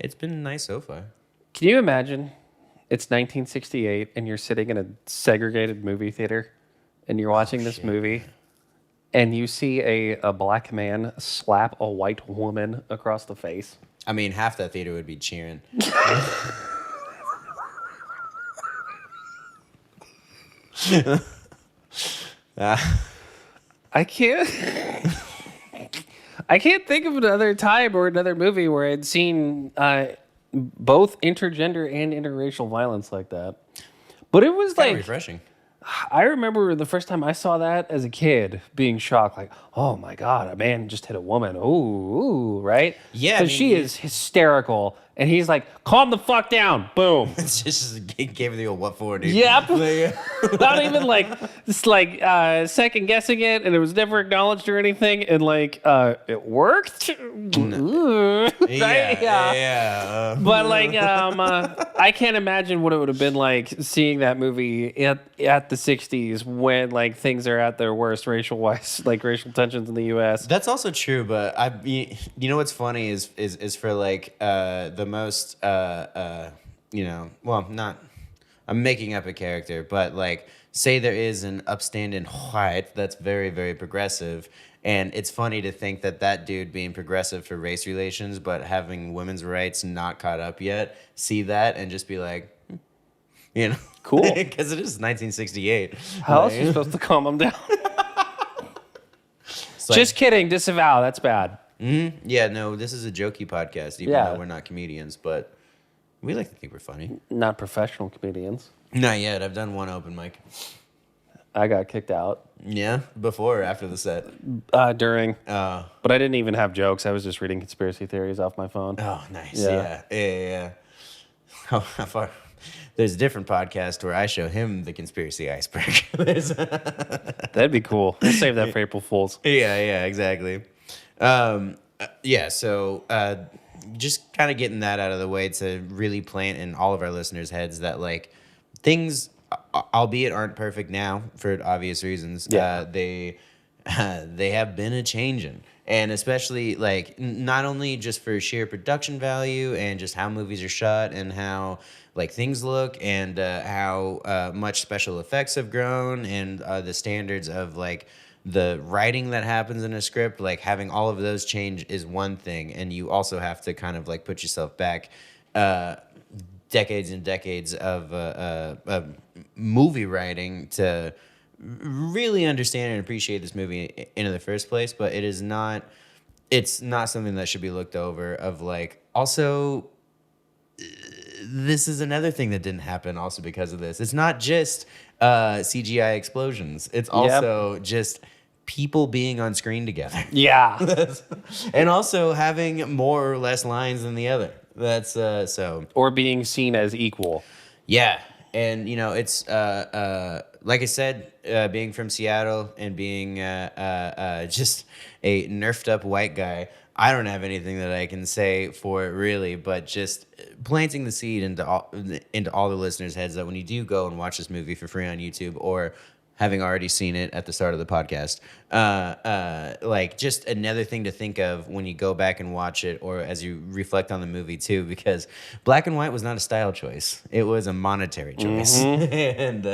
it's been nice so far. Can you imagine? It's 1968 and you're sitting in a segregated movie theater and you're watching this movie and you see a black man slap a white woman across the face. I mean, half that theater would be cheering. I can't I can't think of another time or another movie where I'd seen both intergender and interracial violence like that. But it was Kinda like refreshing. I remember the first time I saw that as a kid being shocked, like, oh my God, a man just hit a woman. Ooh, right? Yeah, I Because mean, she is hysterical. And he's like, calm the fuck down. Boom. It's just gave her the old what for, dude. Yep. Like, Not even like, just like second guessing it. And it was never acknowledged or anything. And like, it worked. Ooh. Right? yeah. But like, I can't imagine what it would have been like seeing that movie at the '60s when like things are at their worst racial-wise, like racial tensions in the U.S. That's also true, but you know what's funny is for like the most well, not, I'm making up a character, but like say there is an upstanding white that's very, very progressive, and it's funny to think that dude being progressive for race relations but having women's rights not caught up yet, see that and just be like, Cool. Because it is 1968. How else are you supposed to calm them down? It's like, Just kidding. Disavow. That's bad. yeah, no, this is a jokey podcast, even Yeah. though we're not comedians, but we like to think we're funny. Not professional comedians. Not yet. I've done one open mic. I got kicked out Yeah, before or after the set. during, Oh, but I didn't even have jokes. I was just reading conspiracy theories off my phone. nice. Yeah. Yeah. How far? There's a different podcast where I show him the conspiracy iceberg. That'd be cool. We'll save that for April Fools. Yeah, exactly. So just kind of getting that out of the way to really plant in all of our listeners' heads that like things, albeit aren't perfect now for obvious reasons, Yeah. they have been a changing. And especially like not only just for sheer production value and just how movies are shot and how like things look and how much special effects have grown and the standards of like the writing that happens in a script, like having all of those change is one thing, and you also have to kind of like put yourself back decades and decades of movie writing to really understand and appreciate this movie in the first place. But it's not something that should be looked over. Of like, also, this is another thing that didn't happen also because of this. It's not just CGI explosions. It's also just people being on screen together. Yeah. And also having more or less lines than the other. That's so. Or being seen as equal. Yeah. And, it's like I said, being from Seattle and being just a nerfed up white guy, I don't have anything that I can say for it really, but just planting the seed into all the listeners' heads that when you do go and watch this movie for free on YouTube or having already seen it at the start of the podcast. Like just another thing to think of when you go back and watch it, or as you reflect on the movie too, because black and white was not a style choice; it was a monetary choice, and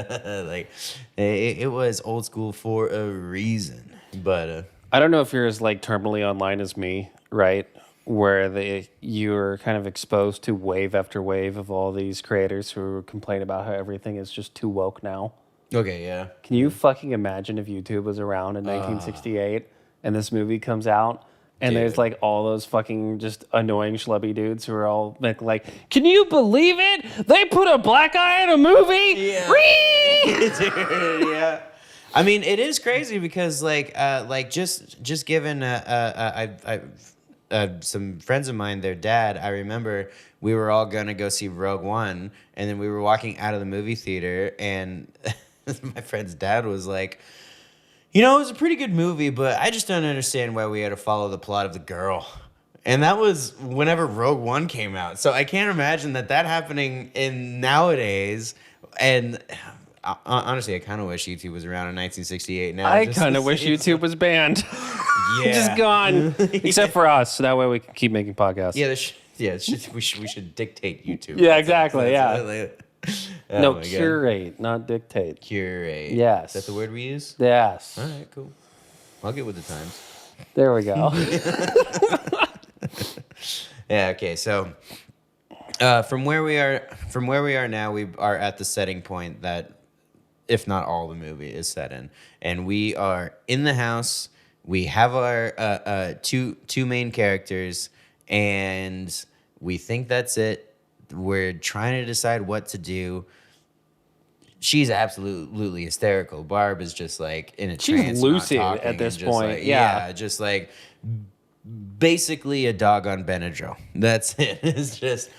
like it was old school for a reason. But I don't know if you're as like terminally online as me, right? Where you're kind of exposed to wave after wave of all these creators who complain about how everything is just too woke now. okay, yeah. Can you fucking imagine if YouTube was around in 1968 and this movie comes out and there's Dude. like all those fucking just annoying schlubby dudes who are all like, can you believe it? They put a black eye in a movie? Yeah. Whee! Dude, yeah. I mean, it is crazy because just given some friends of mine, their dad, I remember we were all gonna go see Rogue One, and then we were walking out of the movie theater, and my friend's dad was like, it was a pretty good movie, but I just don't understand why we had to follow the plot of the girl. And that was whenever Rogue One came out. So I can't imagine that happening in nowadays. And honestly, I kind of wish YouTube was around in 1968 now. I just kind to of wish see YouTube was banned. Yeah. Just gone. Except for us. So that way we can keep making podcasts. We should dictate YouTube. Yeah, exactly, Oh No, my God. curate, not dictate. Curate. Yes. Is that the word we use? Yes. All right, cool. I'll get with the times. There we go. Yeah. Okay. So, from where we are now, we are at the setting point that, if not all the movie is set in, and we are in the house. We have our two main characters, and we think that's it. We're trying to decide what to do. She's absolutely hysterical. Barb is just like in a She's trance, lucid not talking, at this and just point, like, yeah. just like basically a dog on Benadryl. That's it. It's just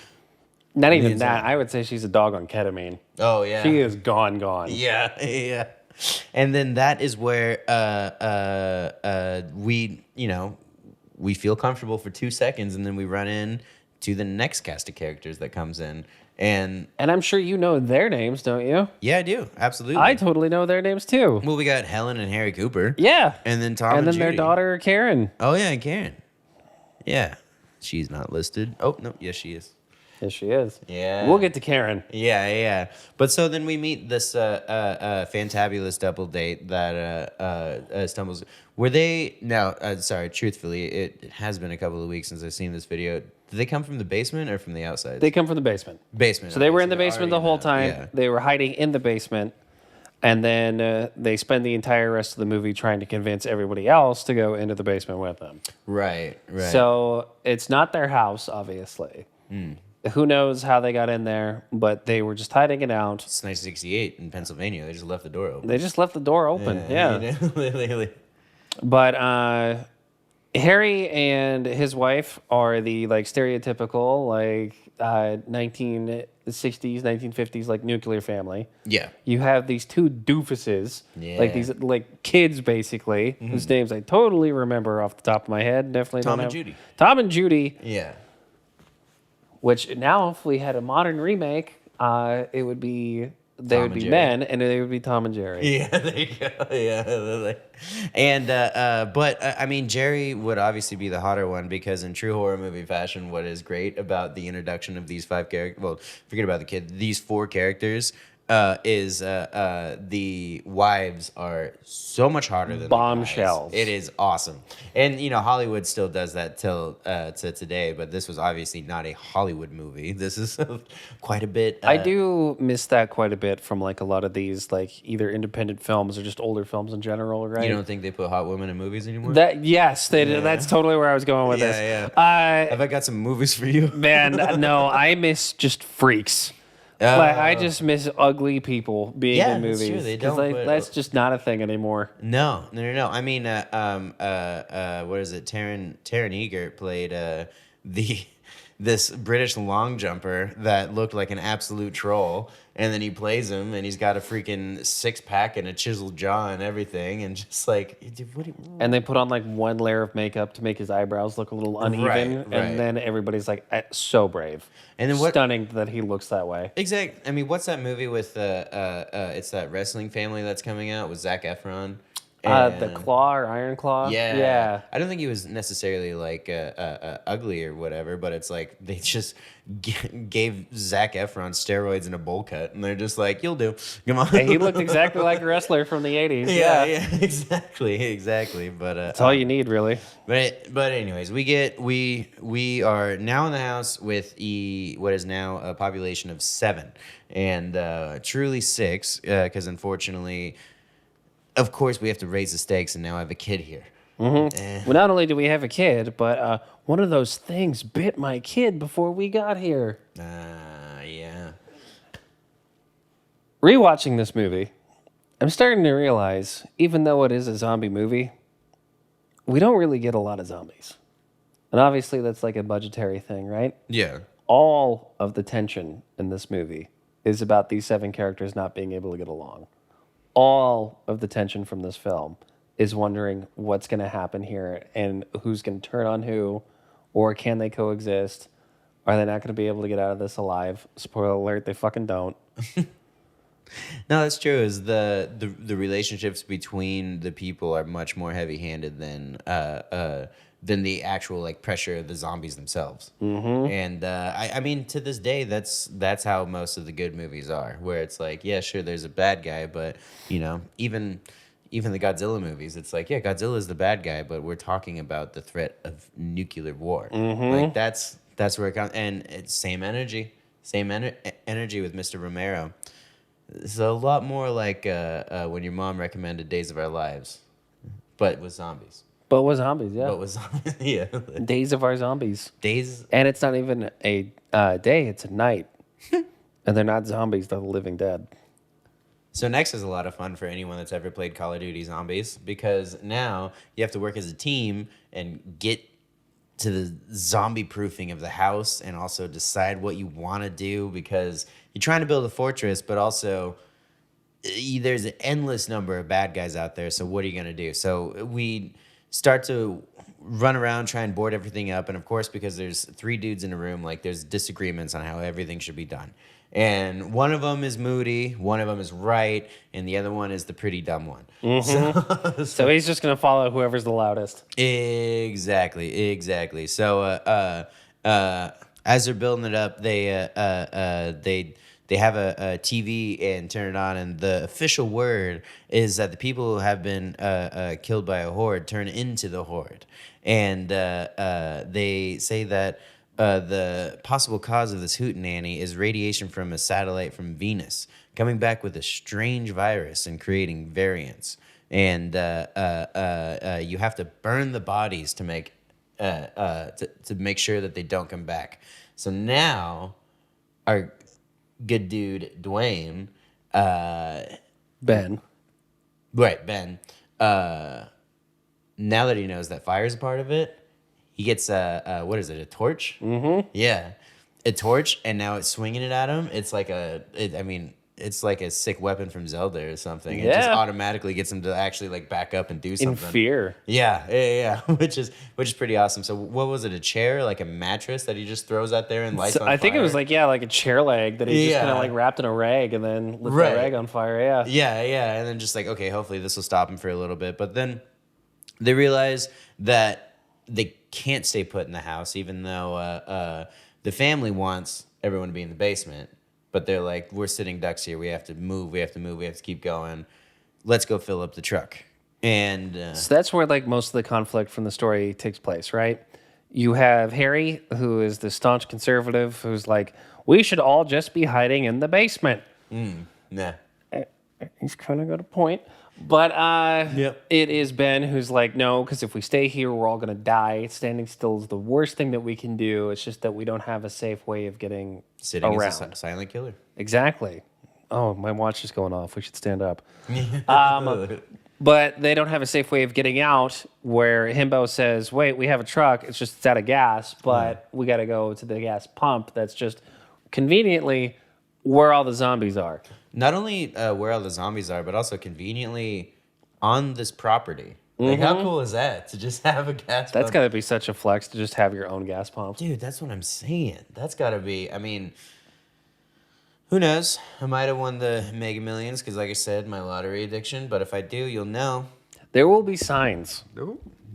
Not even Means that. I would say she's a dog on ketamine. oh yeah, She is gone. yeah, yeah. And then that is where we feel comfortable for 2 seconds, and then we run in to the next cast of characters that comes in. And And I'm sure you know their names, don't you? yeah, I do. Absolutely. I totally know their names too. Well, we got Helen and Harry Cooper. Yeah. And then Tom and then their Judy. daughter, Karen. Oh, yeah, and Karen. Yeah. She's not listed. Oh, no. Yes, she is. Yes, she is. Yeah. We'll get to Karen. Yeah, yeah. But so then we meet this fantabulous double date that stumbles. Were they now? Sorry, truthfully, it has been a couple of weeks since I've seen this video. Did they come from the basement or from the outside? They come from the basement. Basement. So they okay, were in the they're basement the already whole in time. Yeah. They were hiding in the basement. And then they spend the entire rest of the movie trying to convince everybody else to go into the basement with them. Right. Right. So it's not their house, obviously. Who knows how they got in there, but they were just hiding it out. it's 1968 in Pennsylvania. They just left the door open. They just left the door open. Yeah. You know? Literally. But Harry and his wife are the like stereotypical like 1960s, 1950s like nuclear family. Yeah. You have these two doofuses, like Yeah. these like kids basically, whose names I totally remember off the top of my head. Definitely Tom don't and have- Judy. Tom and Judy, Yeah. which now if we had a modern remake, it would be they Tom would and be Jerry. men and they would be Tom and Jerry. Yeah, there you go. Yeah, and but I mean, Jerry would obviously be the hotter one because in true horror movie fashion, what is great about the introduction of these 5 characters? Well, forget about the kid. These 4 characters is the wives are so much harder than the Bombshells. guys. It is awesome, and Hollywood still does that till to today. But this was obviously not a Hollywood movie. This is quite a bit. I do miss that quite a bit from like a lot of these like either independent films or just older films in general, right? You don't think they put hot women in movies anymore? That yes, they did. That's totally where I was going with this. Have I got some movies for you? Man, no, I miss just freaks. Like I just miss ugly people being Yeah, in that's movies. true. They 'Cause, don't like, put- that's just not a thing anymore. No. I mean, what is it? Taron Eger played the this British long jumper that looked like an absolute troll, and then he plays him, and he's got a freaking 6-pack and a chiseled jaw and everything, and just like, dude, what? And they put on like one layer of makeup to make his eyebrows look a little uneven, Right. and then everybody's like, so brave, And then what? stunning that he looks that way. Exact. I mean, what's that movie with it's that wrestling family that's coming out with Zac Efron? The And- Claw or Iron Claw. Yeah. I don't think he was necessarily like ugly or whatever, but it's like they just gave Zac Efron steroids and a bowl cut, and they're just like, "You'll do." Come on. Hey, he looked exactly like a wrestler from the 80s. yeah, exactly. But That's all you need, really. but anyways, we are now in the house with what is now a population of 7, and truly 6, because unfortunately, of course, we have to raise the stakes, and now I have a kid here. Well, not only do we have a kid, but one of those things bit my kid before we got here. Yeah. Rewatching this movie, I'm starting to realize, even though it is a zombie movie, we don't really get a lot of zombies. And obviously, that's like a budgetary thing, right? Yeah. All of the tension in this movie is about these 7 characters not being able to get along. All of the tension from this film is wondering what's going to happen here and who's going to turn on who, or can they coexist? Are they not going to be able to get out of this alive? Spoiler alert, they fucking don't. No, that's true. Is the relationships between the people are much more heavy-handed than the actual like pressure of the zombies themselves. Mm-hmm. And I mean, to this day, that's how most of the good movies are, where it's like, yeah, sure, there's a bad guy, but you know, even the Godzilla movies, it's like, yeah, Godzilla is the bad guy, but we're talking about the threat of nuclear war. Mm-hmm. Like that's where it comes, and it's same energy with Mr. Romero. It's a lot more like when your mom recommended Days of Our Lives, but with zombies. But with zombies, yeah. But with zombies, yeah. Days of Our Zombies. Days. And it's not even a day, it's a night. And they're not zombies, they're the living dead. So next is a lot of fun for anyone that's ever played Call of Duty Zombies, because now you have to work as a team and get to the zombie proofing of the house, and also decide what you want to do, because you're trying to build a fortress, but also there's an endless number of bad guys out there. So what are you going to do? So we start to run around, try and board everything up. And of course, because there's 3 dudes in a room, like there's disagreements on how everything should be done. And one of them is moody, one of them is right, and the other one is the pretty dumb one. Mm-hmm. So he's just going to follow whoever's the loudest. Exactly. So as they're building it up, they have a TV and turn it on, and the official word is that the people who have been killed by a horde turn into the horde, and they say that the possible cause of this hootenanny is radiation from a satellite from Venus coming back with a strange virus and creating variants, and you have to burn the bodies to make to make sure that they don't come back. So now our good dude Dwayne, Ben. right, Ben, now that he knows that fire's a part of it, he gets what is it, a torch? Mm-hmm. Yeah, a torch, and now it's swinging it at him. It's like it's like a sick weapon from Zelda or something. It just automatically gets him to actually like back up and do something. In fear. Yeah. which is pretty awesome. So what was it? A chair, like a mattress that he just throws out there and lights on fire? I think it was like a chair leg that he just kind of like wrapped in a rag and then lit the rag on fire. Yeah. And then just like, okay, hopefully this will stop him for a little bit. But then they realize that they can't stay put in the house, even though the family wants everyone to be in the basement. But they're like, we're sitting ducks here. We have to move. We have to keep going. Let's go fill up the truck. And so that's where like most of the conflict from the story takes place, right? You have Harry, who is the staunch conservative, who's like, we should all just be hiding in the basement. Nah. He's kind of got a point. But It is Ben who's like, no, because if we stay here, we're all going to die. Standing still is the worst thing that we can do. It's just that we don't have a safe way of getting Sitting around. is a silent killer. Exactly. Oh, my watch is going off. We should stand up. But they don't have a safe way of getting out where Himbo says, wait, we have a truck. It's out of gas, but we got to go to the gas pump that's just conveniently where all the zombies are. Not only where all the zombies are, but also conveniently on this property. Like, how cool is that to just have a gas That's pump? got to be such a flex to just have your own gas pump. Dude, that's what I'm saying. That's got to be, I mean, who knows? I might have won the Mega Millions because, like I said, my lottery addiction. But if I do, you'll know. There will be signs.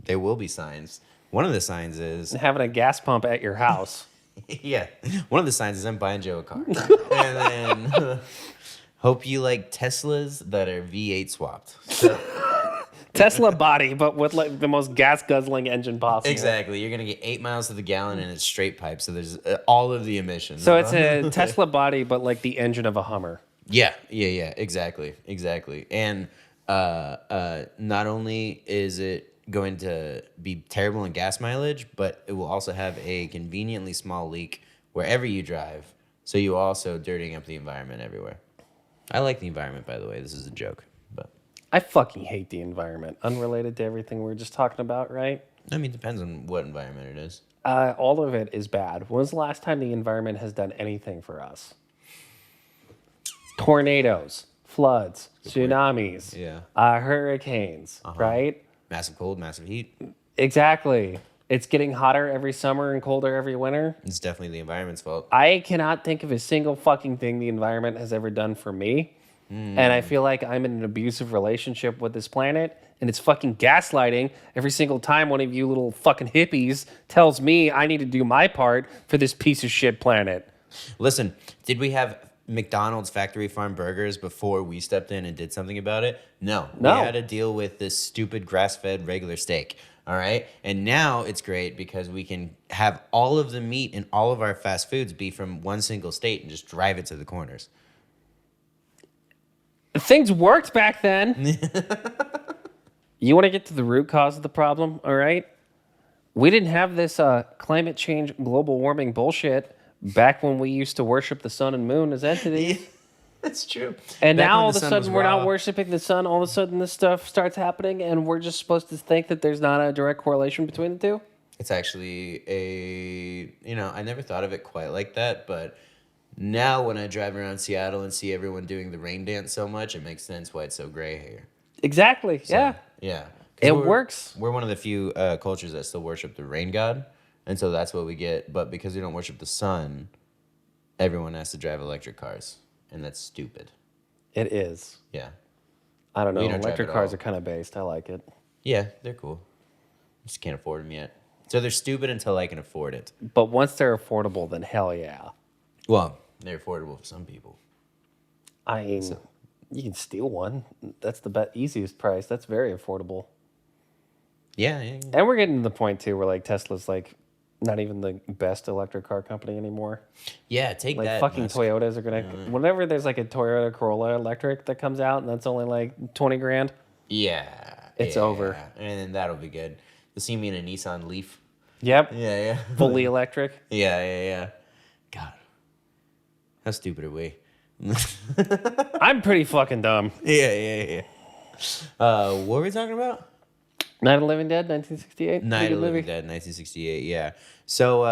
There will be signs. One of the signs is, Having a gas pump at your house. yeah, one of the signs is I'm buying Joe a car. And then, hope you like Teslas that are V8 swapped. So, Tesla body, but with like the most gas guzzling engine possible. exactly. You're going to get 8 miles to the gallon and it's straight pipe. So there's all of the emissions. So it's a Tesla body, but like the engine of a Hummer. Yeah, exactly. And not only is it going to be terrible in gas mileage, but it will also have a conveniently small leak wherever you drive. So you also dirtying up the environment everywhere. I like the environment, by the way. This is a joke, but I fucking hate the environment. Unrelated to everything we were just talking about, right? I mean, it depends on what environment it is. All of it is bad. When's the last time the environment has done anything for us? Tornadoes, floods, tsunamis, Yeah. hurricanes, right? Massive cold, massive heat. Exactly. It's getting hotter every summer and colder every winter. It's definitely the environment's fault. I cannot think of a single fucking thing the environment has ever done for me. And I feel like I'm in an abusive relationship with this planet, and it's fucking gaslighting every single time one of you little fucking hippies tells me I need to do my part for this piece of shit planet. Listen, did we have McDonald's factory farm burgers before we stepped in and did something about it? No. No. We had to deal with this stupid grass-fed regular steak. All right. And now it's great because we can have all of the meat in all of our fast foods be from one single state and just drive it to the corners. Things worked back then. You want to get to the root cause of the problem, all right? We didn't have this climate change, global warming bullshit back when we used to worship the sun and moon as entities. That's true. And Back now when all of the a sun sudden was we're not raw. worshiping the sun. All of a sudden this stuff starts happening and we're just supposed to think that there's not a direct correlation between the two? It's actually I never thought of it quite like that, but now when I drive around Seattle and see everyone doing the rain dance so much, it makes sense why it's so gray here. Exactly. Yeah. Yeah. 'Cause It we're- works. We're one of the few cultures that still worship the rain god, and so that's what we get. But because we don't worship the sun, everyone has to drive electric cars, and that's stupid. It is. Yeah. I don't know. We don't drive Electric at cars all. are kind of based. I like it. Yeah, they're cool. Just can't afford them yet. So they're stupid until I can afford it. But once they're affordable, then hell yeah. Well, they're affordable for some people. I mean, you can steal one. That's the easiest price. That's very affordable. Yeah. And we're getting to the point too where like Tesla's like not even the best electric car company anymore. Yeah, take Like that. fucking Musk. Toyotas are gonna whenever there's like a Toyota Corolla electric that comes out and that's only like 20 grand. Yeah. It's yeah, over. And then that'll be good. You'll see me in a Nissan Leaf. Yep. Yeah. Fully electric. Yeah. God. How stupid are we? I'm pretty fucking dumb. Yeah. What were we talking about? Night of the Living Dead, 1968. Night Pretty of the good Living Dead, 1968. Yeah. So,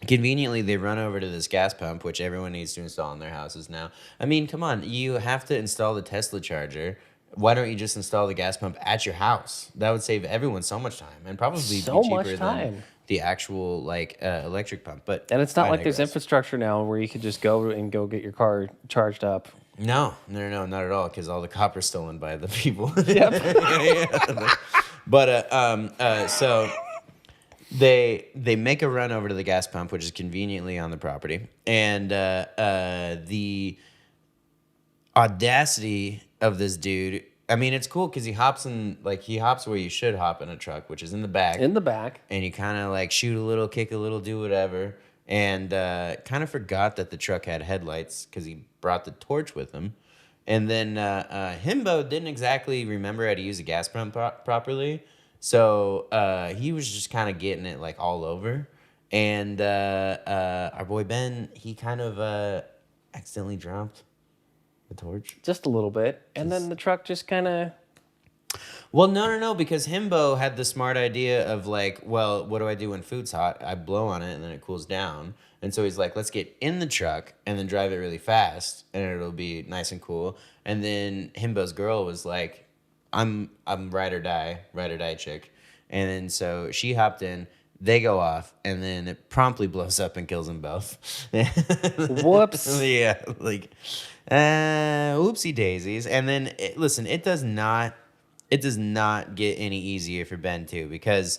conveniently, they run over to this gas pump, which everyone needs to install in their houses now. I mean, come on, you have to install the Tesla charger. Why don't you just install the gas pump at your house? That would save everyone so much time and probably So be much cheaper time. than the actual electric pump. But And it's not I like there's digress. infrastructure now where you could just go get your car charged up. No, not at all, because all the copper's stolen by the people. Yep. But so they make a run over to the gas pump, which is conveniently on the property, and the audacity of this dude. I mean, it's cool because he hops where you should hop in a truck, which is in the back, In the back. and you kind of like shoot a little, kick a little, do whatever. And kind of forgot that the truck had headlights because he brought the torch with him. And then Himbo didn't exactly remember how to use a gas pump properly. So he was just kind of getting it like all over. And our boy Ben, he kind of accidentally dropped the torch. Just a little bit. And then the truck just kind of Well, no, because Himbo had the smart idea of like, well, what do I do when food's hot? I blow on it and then it cools down. And so he's like, let's get in the truck and then drive it really fast and it'll be nice and cool. And then Himbo's girl was like, I'm ride or die chick. And then so she hopped in, they go off, and then it promptly blows up and kills them both. Whoops. Yeah, like, whoopsie daisies. And then, listen, it does not get any easier for Ben too, because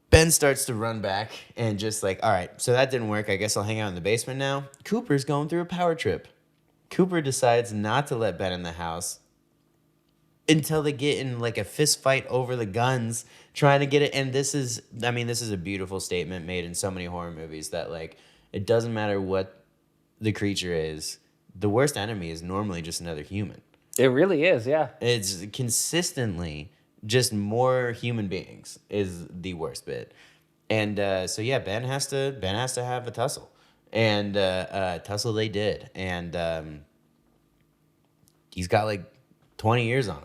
Ben starts to run back and just like, all right, so that didn't work. I guess I'll hang out in the basement now. Cooper's going through a power trip. Cooper decides not to let Ben in the house until they get in like a fist fight over the guns, trying to get it. And this is a beautiful statement made in so many horror movies that like, it doesn't matter what the creature is. The worst enemy is normally just another human. It really is, yeah. It's consistently just more human beings is the worst bit. And so yeah, Ben has to have a tussle. And tussle they did. And he's got like 20 years on him.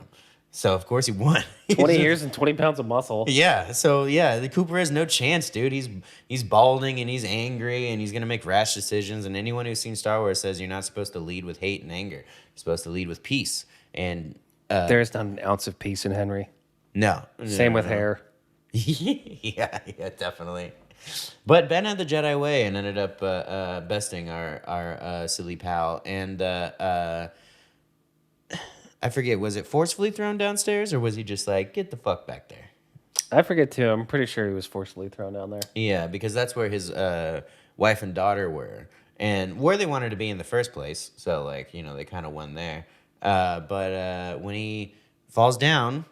So of course he won. 20 years and 20 pounds of muscle. Yeah. So yeah, the Cooper has no chance, dude. He's balding and he's angry and he's gonna make rash decisions. And anyone who's seen Star Wars says you're not supposed to lead with hate and anger. You're supposed to lead with peace. And There's not an ounce of peace in Henry. no. Same with hair. yeah, definitely. But Ben had the Jedi way and ended up besting our silly pal. And I forget, was it forcefully thrown downstairs or was he just like, get the fuck back there? I forget too. I'm pretty sure he was forcibly thrown down there. Yeah, because that's where his wife and daughter were. And where they wanted to be in the first place. So, like, they kind of won there. But when he falls down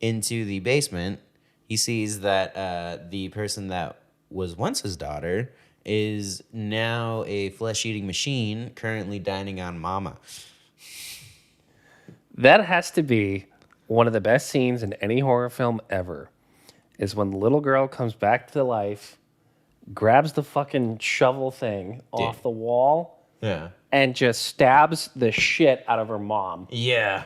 into the basement, he sees that the person that was once his daughter is now a flesh-eating machine currently dining on Mama. That has to be one of the best scenes in any horror film ever, is when the little girl comes back to life, grabs the fucking shovel thing off the wall, Yeah. and just stabs the shit out of her mom. Yeah.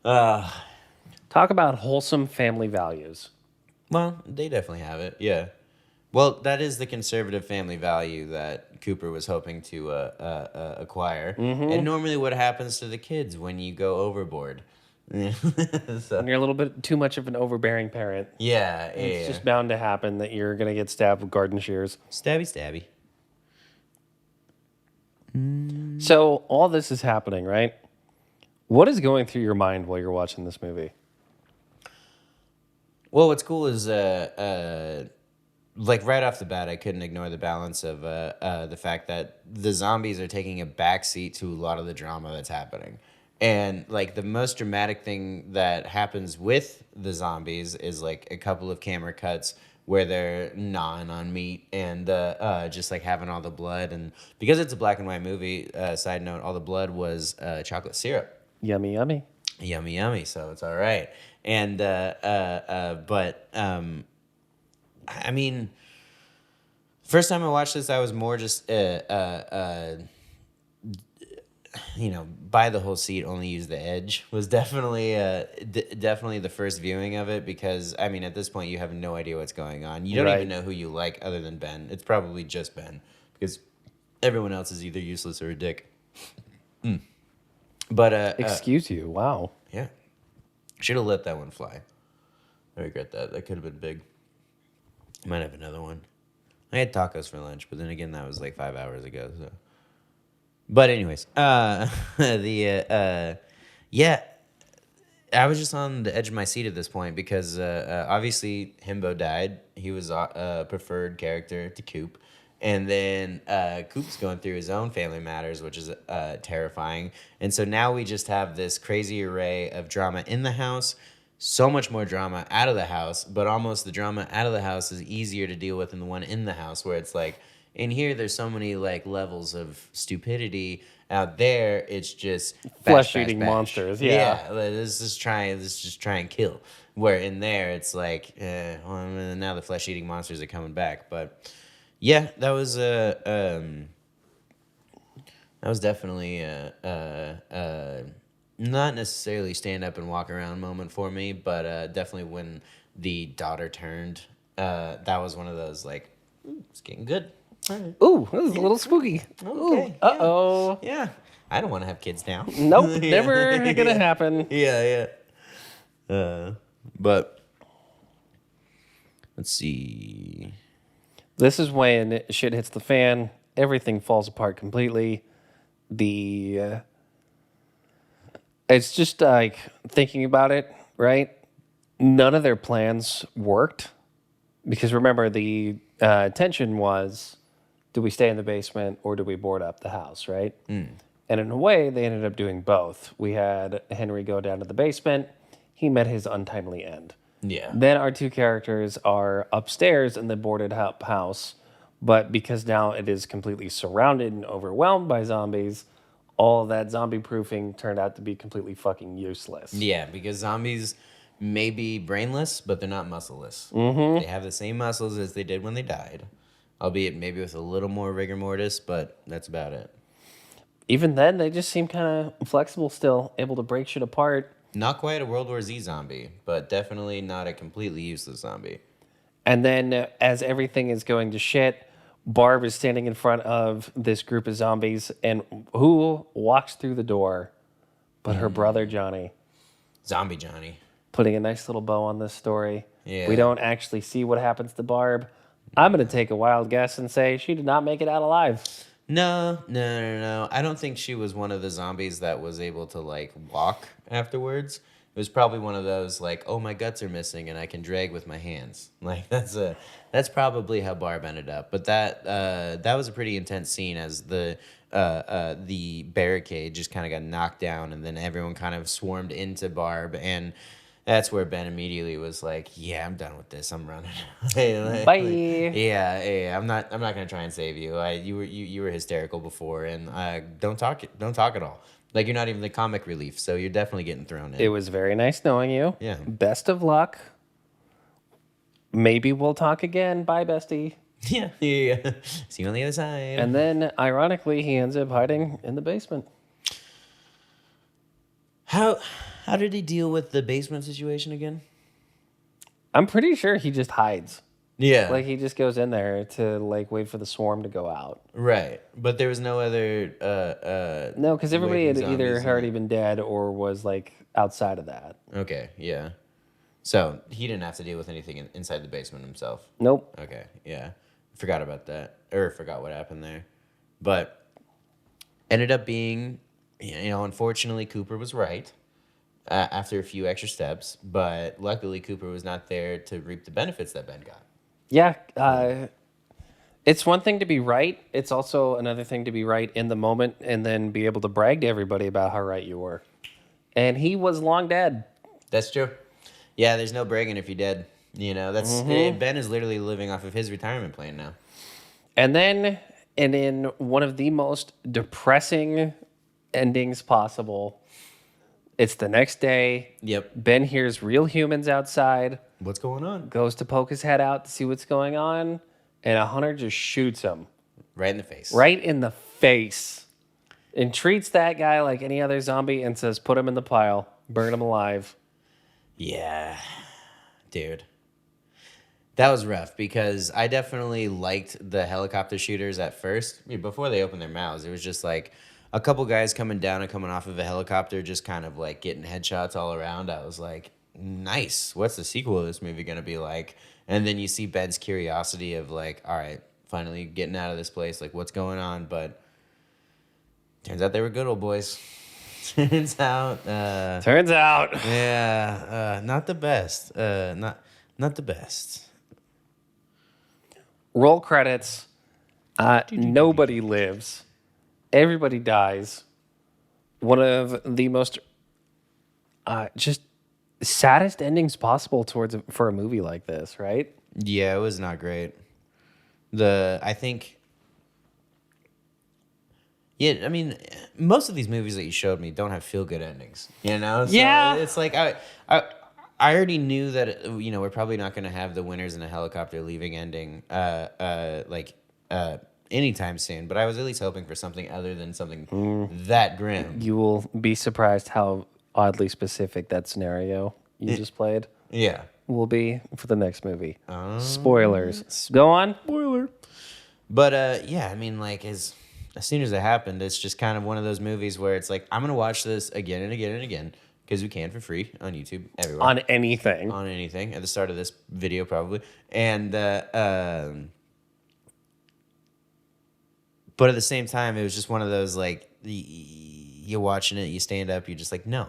Talk about wholesome family values. Well, they definitely have it. Yeah. Well, that is the conservative family value that Cooper was hoping to acquire. Mm-hmm. And normally what happens to the kids when you go overboard. When you're a little bit too much of an overbearing parent, Yeah. it's just bound to happen that you're going to get stabbed with garden shears. Stabby. So all this is happening, right? What is going through your mind while you're watching this movie? Well, what's cool is like right off the bat, I couldn't ignore the balance of the fact that the zombies are taking a backseat to a lot of the drama that's happening. And like the most dramatic thing that happens with the zombies is like a couple of camera cuts where they're gnawing on meat and just like having all the blood. And because it's a black and white movie, side note, all the blood was chocolate syrup. Yummy, yummy. Yummy, so it's all right. And but I mean, first time I watched this, I was more just buy the whole seat, only use the edge was definitely definitely the first viewing of it, because I mean at this point you have no idea what's going on. You don't Right. even know who you like other than Ben. It's probably just Ben because everyone else is either useless or a dick. But Excuse you. Wow. yeah, should have let that one fly. I regret that. That could have been big. Might have another one. I had tacos for lunch, but then again, that was like 5 hours ago. So, but anyways, yeah, I was just on the edge of my seat at this point because obviously Himbo died. He was a preferred character to Coop. And then Coop's going through his own family matters, which is terrifying. And so now we just have this crazy array of drama in the house, so much more drama out of the house, but almost the drama out of the house is easier to deal with than the one in the house, where it's like, in here, there's so many like levels of stupidity. Out there, it's just Flesh-eating monsters, yeah. Let's just try and kill. Where in there, it's like, well, now the flesh-eating monsters are coming back, but. Yeah, that was definitely not necessarily stand up and walk around moment for me, but definitely when the daughter turned, that was one of those like, ooh, it's getting good. All right. Ooh, this is a little spooky. Okay, Ooh, uh-oh. Yeah, I don't want to have kids now. Nope, Yeah, never gonna yeah. happen. Yeah. But let's see. This is when shit hits the fan. Everything falls apart completely. It's just like thinking about it, right? None of their plans worked because remember the tension was, do we stay in the basement or do we board up the house, right? And in a way, they ended up doing both. We had Henry go down to the basement. He met his untimely end. Yeah. Then our two characters are upstairs in the boarded up house, but because now it is completely surrounded and overwhelmed by zombies, all that zombie proofing turned out to be completely fucking useless. Yeah, because zombies may be brainless, but they're not muscleless. Mm-hmm. They have the same muscles as they did when they died, albeit maybe with a little more rigor mortis, but that's about it. Even then, they just seem kind of flexible still, able to break shit apart. Not quite a World War Z zombie, but definitely not a completely useless zombie. And then as everything is going to shit, Barb is standing in front of this group of zombies, and who walks through the door but her brother Johnny? Zombie Johnny. Putting a nice little bow on this story. Yeah. We don't actually see what happens to Barb. I'm going to take a wild guess and say she did not make it out alive. No. I don't think she was one of the zombies that was able to, like, walk afterwards. It was probably one of those, like, oh, my guts are missing and I can drag with my hands. Like, that's probably how Barb ended up. But that was a pretty intense scene as the barricade just kind of got knocked down and then everyone kind of swarmed into Barb. And that's where Ben immediately was like, "Yeah, I'm done with this. I'm running." Bye. Yeah. I'm not gonna try and save you. You were hysterical before, and don't talk at all. Like you're not even the comic relief, so you're definitely getting thrown in. It was very nice knowing you. Yeah. Best of luck. Maybe we'll talk again. Bye, bestie. Yeah. See you on the other side. And then, ironically, he ends up hiding in the basement. How did he deal with the basement situation again? I'm pretty sure he just hides. Yeah. Like, he just goes in there to, like, wait for the swarm to go out. Right. But there was no other No, because everybody had waking either zombies already been dead or was, like, outside of that. Okay, yeah. So he didn't have to deal with anything inside the basement himself. Nope. Okay, yeah. Forgot about that. Or forgot what happened there. But ended up being, unfortunately, Cooper was right after a few extra steps. But luckily, Cooper was not there to reap the benefits that Ben got. Yeah. It's one thing to be right. It's also another thing to be right in the moment and then be able to brag to everybody about how right you were. And he was long dead. That's true. Yeah, there's no bragging if you're dead. That's Ben is literally living off of his retirement plan now. And then, and in one of the most depressing endings possible, it's the next day. Yep. Ben hears real humans outside, What's going on? goes to poke his head out to see what's going on, and a hunter just shoots him. Right in the face. Right in the face. And treats that guy like any other zombie and says, put him in the pile, burn him alive. Yeah. Dude. That was rough because I definitely liked the helicopter shooters at first. Before they opened their mouths, it was just like a couple guys coming down and coming off of a helicopter, just kind of like getting headshots all around. I was like, nice. What's the sequel of this movie going to be like? And then you see Ben's curiosity of like, all right, finally getting out of this place. Like, what's going on? But turns out they were good old boys. Turns out. Yeah. Not the best. Not the best. Roll credits. Nobody lives. Everybody dies. One of the most just saddest endings possible for a movie like this, right? Yeah, it was not great. I think. Yeah, I mean, most of these movies that you showed me don't have feel-good endings. So Yeah. It's like I already knew that we're probably not going to have the winners in a helicopter leaving ending anytime soon, but I was at least hoping for something other than something that grim. You will be surprised how oddly specific that scenario you just played Yeah. will be for the next movie. Spoilers. Go on. Spoiler. But yeah, I mean, like as soon as it happened, it's just kind of one of those movies where it's like I'm gonna watch this again and again and again because we can for free on YouTube everywhere On anything. on anything at the start of this video probably, and but at the same time, it was just one of those like you're watching it, you stand up, you're just like no,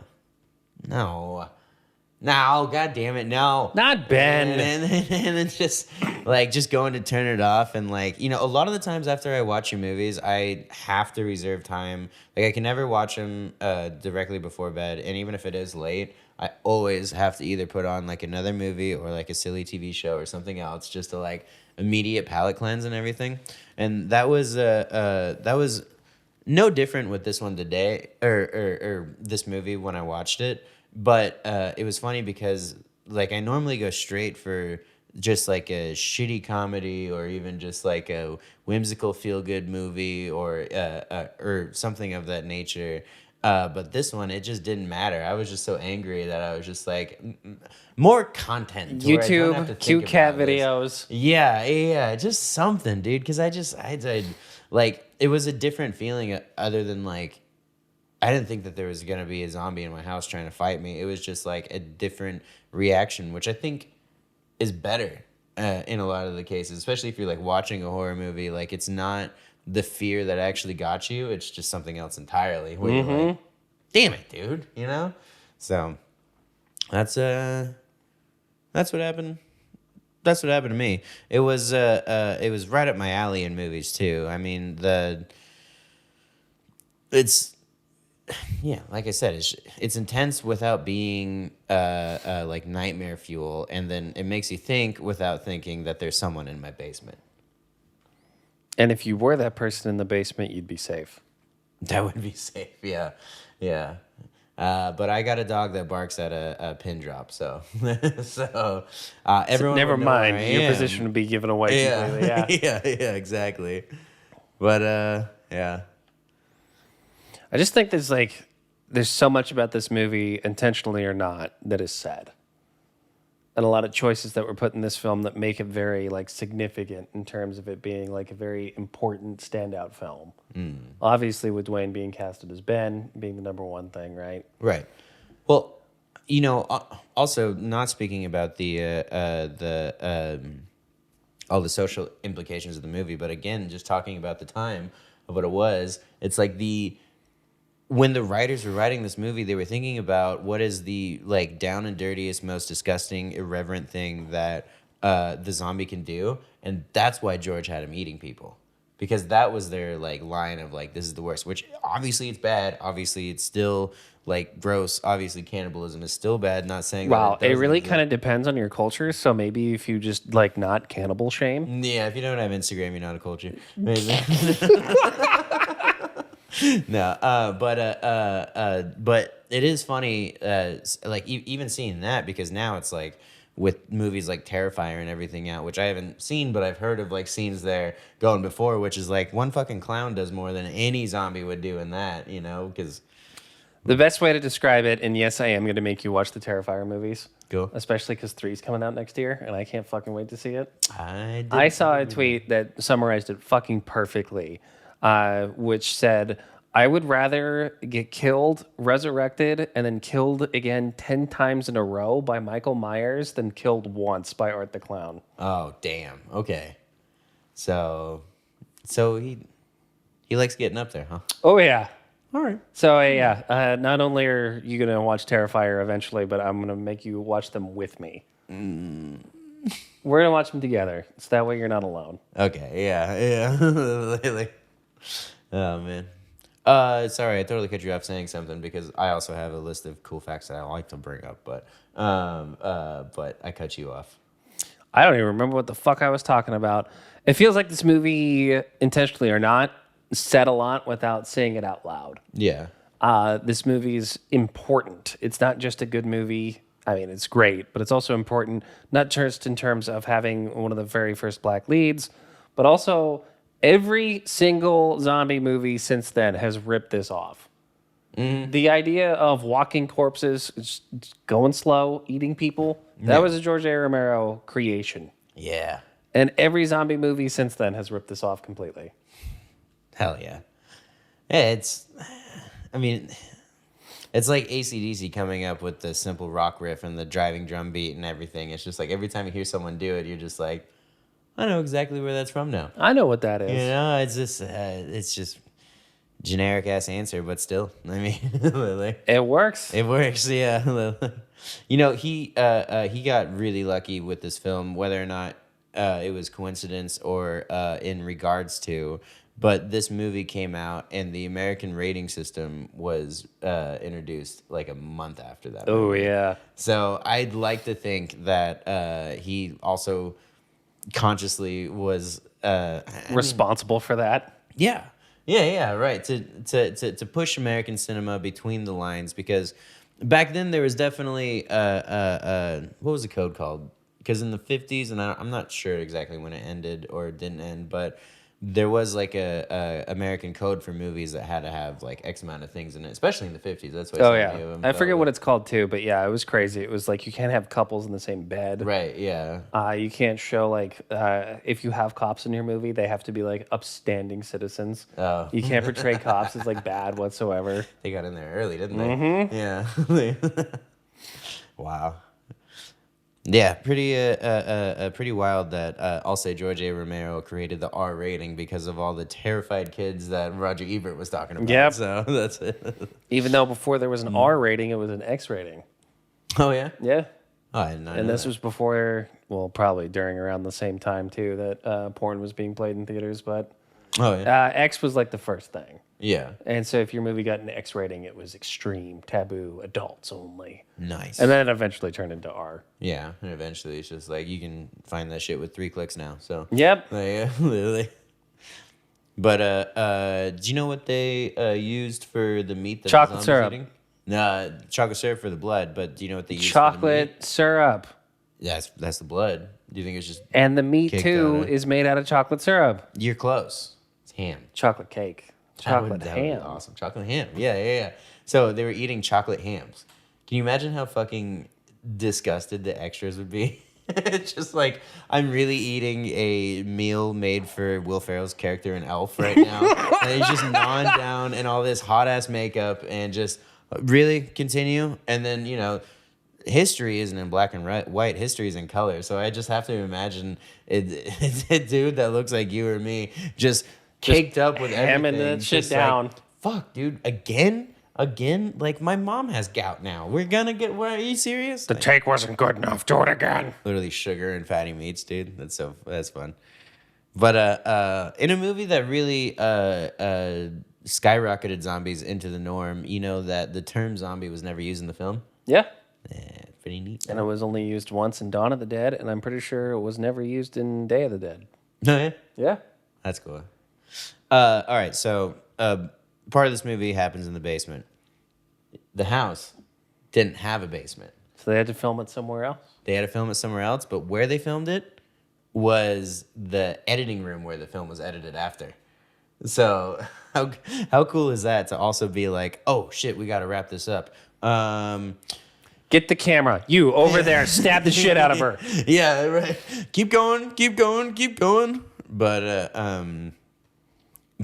god damn it, no. Not Ben. And then just going to turn it off. And like, you know, a lot of the times after I watch your movies, I have to reserve time. Like I can never watch them directly before bed. And even if it is late, I always have to either put on like another movie or like a silly TV show or something else just to like immediate palate cleanse and everything. And that was no different with this one today or this movie when I watched it. But it was funny because like I normally go straight for just like a shitty comedy or even just like a whimsical feel good movie or something of that nature. But this one, it just didn't matter. I was just so angry that I was just like, more content. to where I don't have to YouTube, think cute cat about this. videos. Yeah, just something, dude. Because I like, it was a different feeling other than like, I didn't think that there was going to be a zombie in my house trying to fight me. It was just like a different reaction, which I think is better in a lot of the cases, especially if you're like watching a horror movie. Like it's not the fear that actually got you. It's just something else entirely where you're like, damn it, dude, you know? So that's what happened. That's what happened to me. It was right up my alley in movies too. I mean, yeah, like I said, it's intense without being like nightmare fuel, and then it makes you think without thinking that there's someone in my basement. And if you were that person in the basement, you'd be safe. That would be safe. Yeah. But I got a dog that barks at a pin drop, so everyone. Never would know where mind. I Your am. position would be given away completely. Yeah. yeah, exactly. But yeah. I just think there's so much about this movie, intentionally or not, that is sad. And a lot of choices that were put in this film that make it very like significant in terms of it being like a very important standout film. Obviously, with Dwayne being casted as Ben being the number one thing, right? Right. Well, you know, also not speaking about all the social implications of the movie, but again, just talking about the time of what it was. It's like when the writers were writing this movie, they were thinking about what is the like down and dirtiest, most disgusting, irreverent thing that the zombie can do, and that's why George had him eating people, because that was their like line of like, this is the worst. Which obviously it's bad. Obviously it's still like gross. Obviously cannibalism is still bad. Not saying Wow, that it really kind of depends on your culture. So maybe if you just like not cannibal shame. Yeah, if you don't have Instagram, you're not a culture. No, but it is funny, like even seeing that, because now it's like with movies like Terrifier and everything out, which I haven't seen, but I've heard of like scenes there going before, which is like one fucking clown does more than any zombie would do in that, you know, because The best way to describe it, and yes, I am going to make you watch the Terrifier movies. Cool. Especially because 3's coming out next year, and I can't fucking wait to see it. I saw a tweet that summarized it fucking perfectly, which said, I would rather get killed, resurrected, and then killed again 10 times in a row by Michael Myers than killed once by Art the Clown. Oh, damn. Okay. So he likes getting up there, huh? Oh, yeah. All right. So, yeah, not only are you going to watch Terrifier eventually, but I'm going to make you watch them with me. We're going to watch them together. So that way you're not alone. Okay, yeah. Like, oh, man. Sorry, I totally cut you off saying something because I also have a list of cool facts that I like to bring up, but I cut you off. I don't even remember what the fuck I was talking about. It feels like this movie, intentionally or not, said a lot without saying it out loud. Yeah. This movie is important. It's not just a good movie. I mean, it's great, but it's also important, not just in terms of having one of the very first black leads, but also every single zombie movie since then has ripped this off. The idea of walking corpses, just going slow, eating people, that was a George A. Romero creation. Yeah. And every zombie movie since then has ripped this off completely. Hell yeah. Yeah, I mean, it's like AC/DC coming up with the simple rock riff and the driving drum beat and everything. It's just like every time you hear someone do it, you're just like, I know exactly where that's from now. I know what that is. You know, it's just generic ass answer, but still, I mean, like, It works. it works. Yeah. You know, he got really lucky with this film, whether or not it was coincidence or in regards to. But this movie came out, and the American rating system was introduced like a month after that. Oh, movie. yeah. So I'd like to think that he also consciously was Responsible for that. yeah, right. To push American cinema between the lines, because back then there was definitely what was the code called? Because in the 50s, and I'm not sure exactly when it ended or didn't end, but there was like a American code for movies that had to have like X amount of things in it, especially in the 50s. That's why. Oh, so yeah. many of them I felt forget what like- it's called, too, but yeah, it was crazy. It was like you can't have couples in the same bed. Right. Yeah. You can't show, like, if you have cops in your movie, they have to be, like, upstanding citizens. Oh. You can't portray cops as, like, bad whatsoever. They got in there early, didn't they? Yeah. Wow. Yeah, pretty wild that I'll say George A. Romero created the R rating because of all the terrified kids that Roger Ebert was talking about. Yep. So that's it. Even though before there was an R rating, it was an X rating. Oh yeah. Yeah. Oh, I did not And know this that. was before, well, probably during around the same time, too, that porn was being played in theaters. But Oh yeah. X was, like, the first thing. Yeah. And so if your movie got an X rating, it was extreme, taboo, adults only. Nice. And then it eventually turned into R. Yeah, and eventually it's just like you can find that shit with 3 clicks now. So Yep. yeah, literally. But do you know what they used for the meat that Chocolate the zombies syrup. eating? Nah, chocolate syrup for the blood. But do you know what they used for the meat? Chocolate syrup. That's the blood. Do you think it's just And the meat, Cake too, dough, eh? is made out of chocolate syrup. you're close? It's ham. Chocolate cake. Chocolate That would be ham. awesome. Chocolate ham. Yeah. So they were eating chocolate hams. Can you imagine how fucking disgusted the extras would be? It's just like, I'm really eating a meal made for Will Ferrell's character in Elf right now. And he's just gnawing down and all this hot ass makeup and just really continue. And then, you know, history isn't in black and white. History is in color. So I just have to imagine it's a dude that looks like you or me just caked up with hamming everything. that shit just like, down. fuck, dude, again, like my mom has gout now. We're gonna get. Are you serious? The take wasn't good enough. Do it again. Literally sugar and fatty meats, dude. That's fun. But in a movie that really skyrocketed zombies into the norm, you know that the term zombie was never used in the film. Yeah. Pretty neat. And it was only used once in Dawn of the Dead, and I'm pretty sure it was never used in Day of the Dead. Oh yeah, Yeah. that's cool. All right, so part of this movie happens in the basement. The house didn't have a basement. So they had to film it somewhere else. They had to film it somewhere else, but where they filmed it was the editing room where the film was edited after. So how cool is that to also be like, oh shit, we got to wrap this up. Get the camera. You over there. Stab the shit out of her. Yeah, right. Keep going. But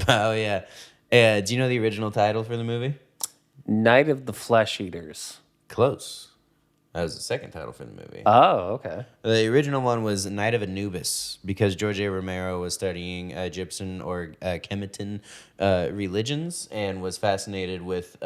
oh yeah. Do you know the original title for the movie? Night of the Flesh Eaters. Close. That was the second title for the movie. Oh, okay. The original one was Night of Anubis because George A. Romero was studying Egyptian or Kemetan religions and was fascinated with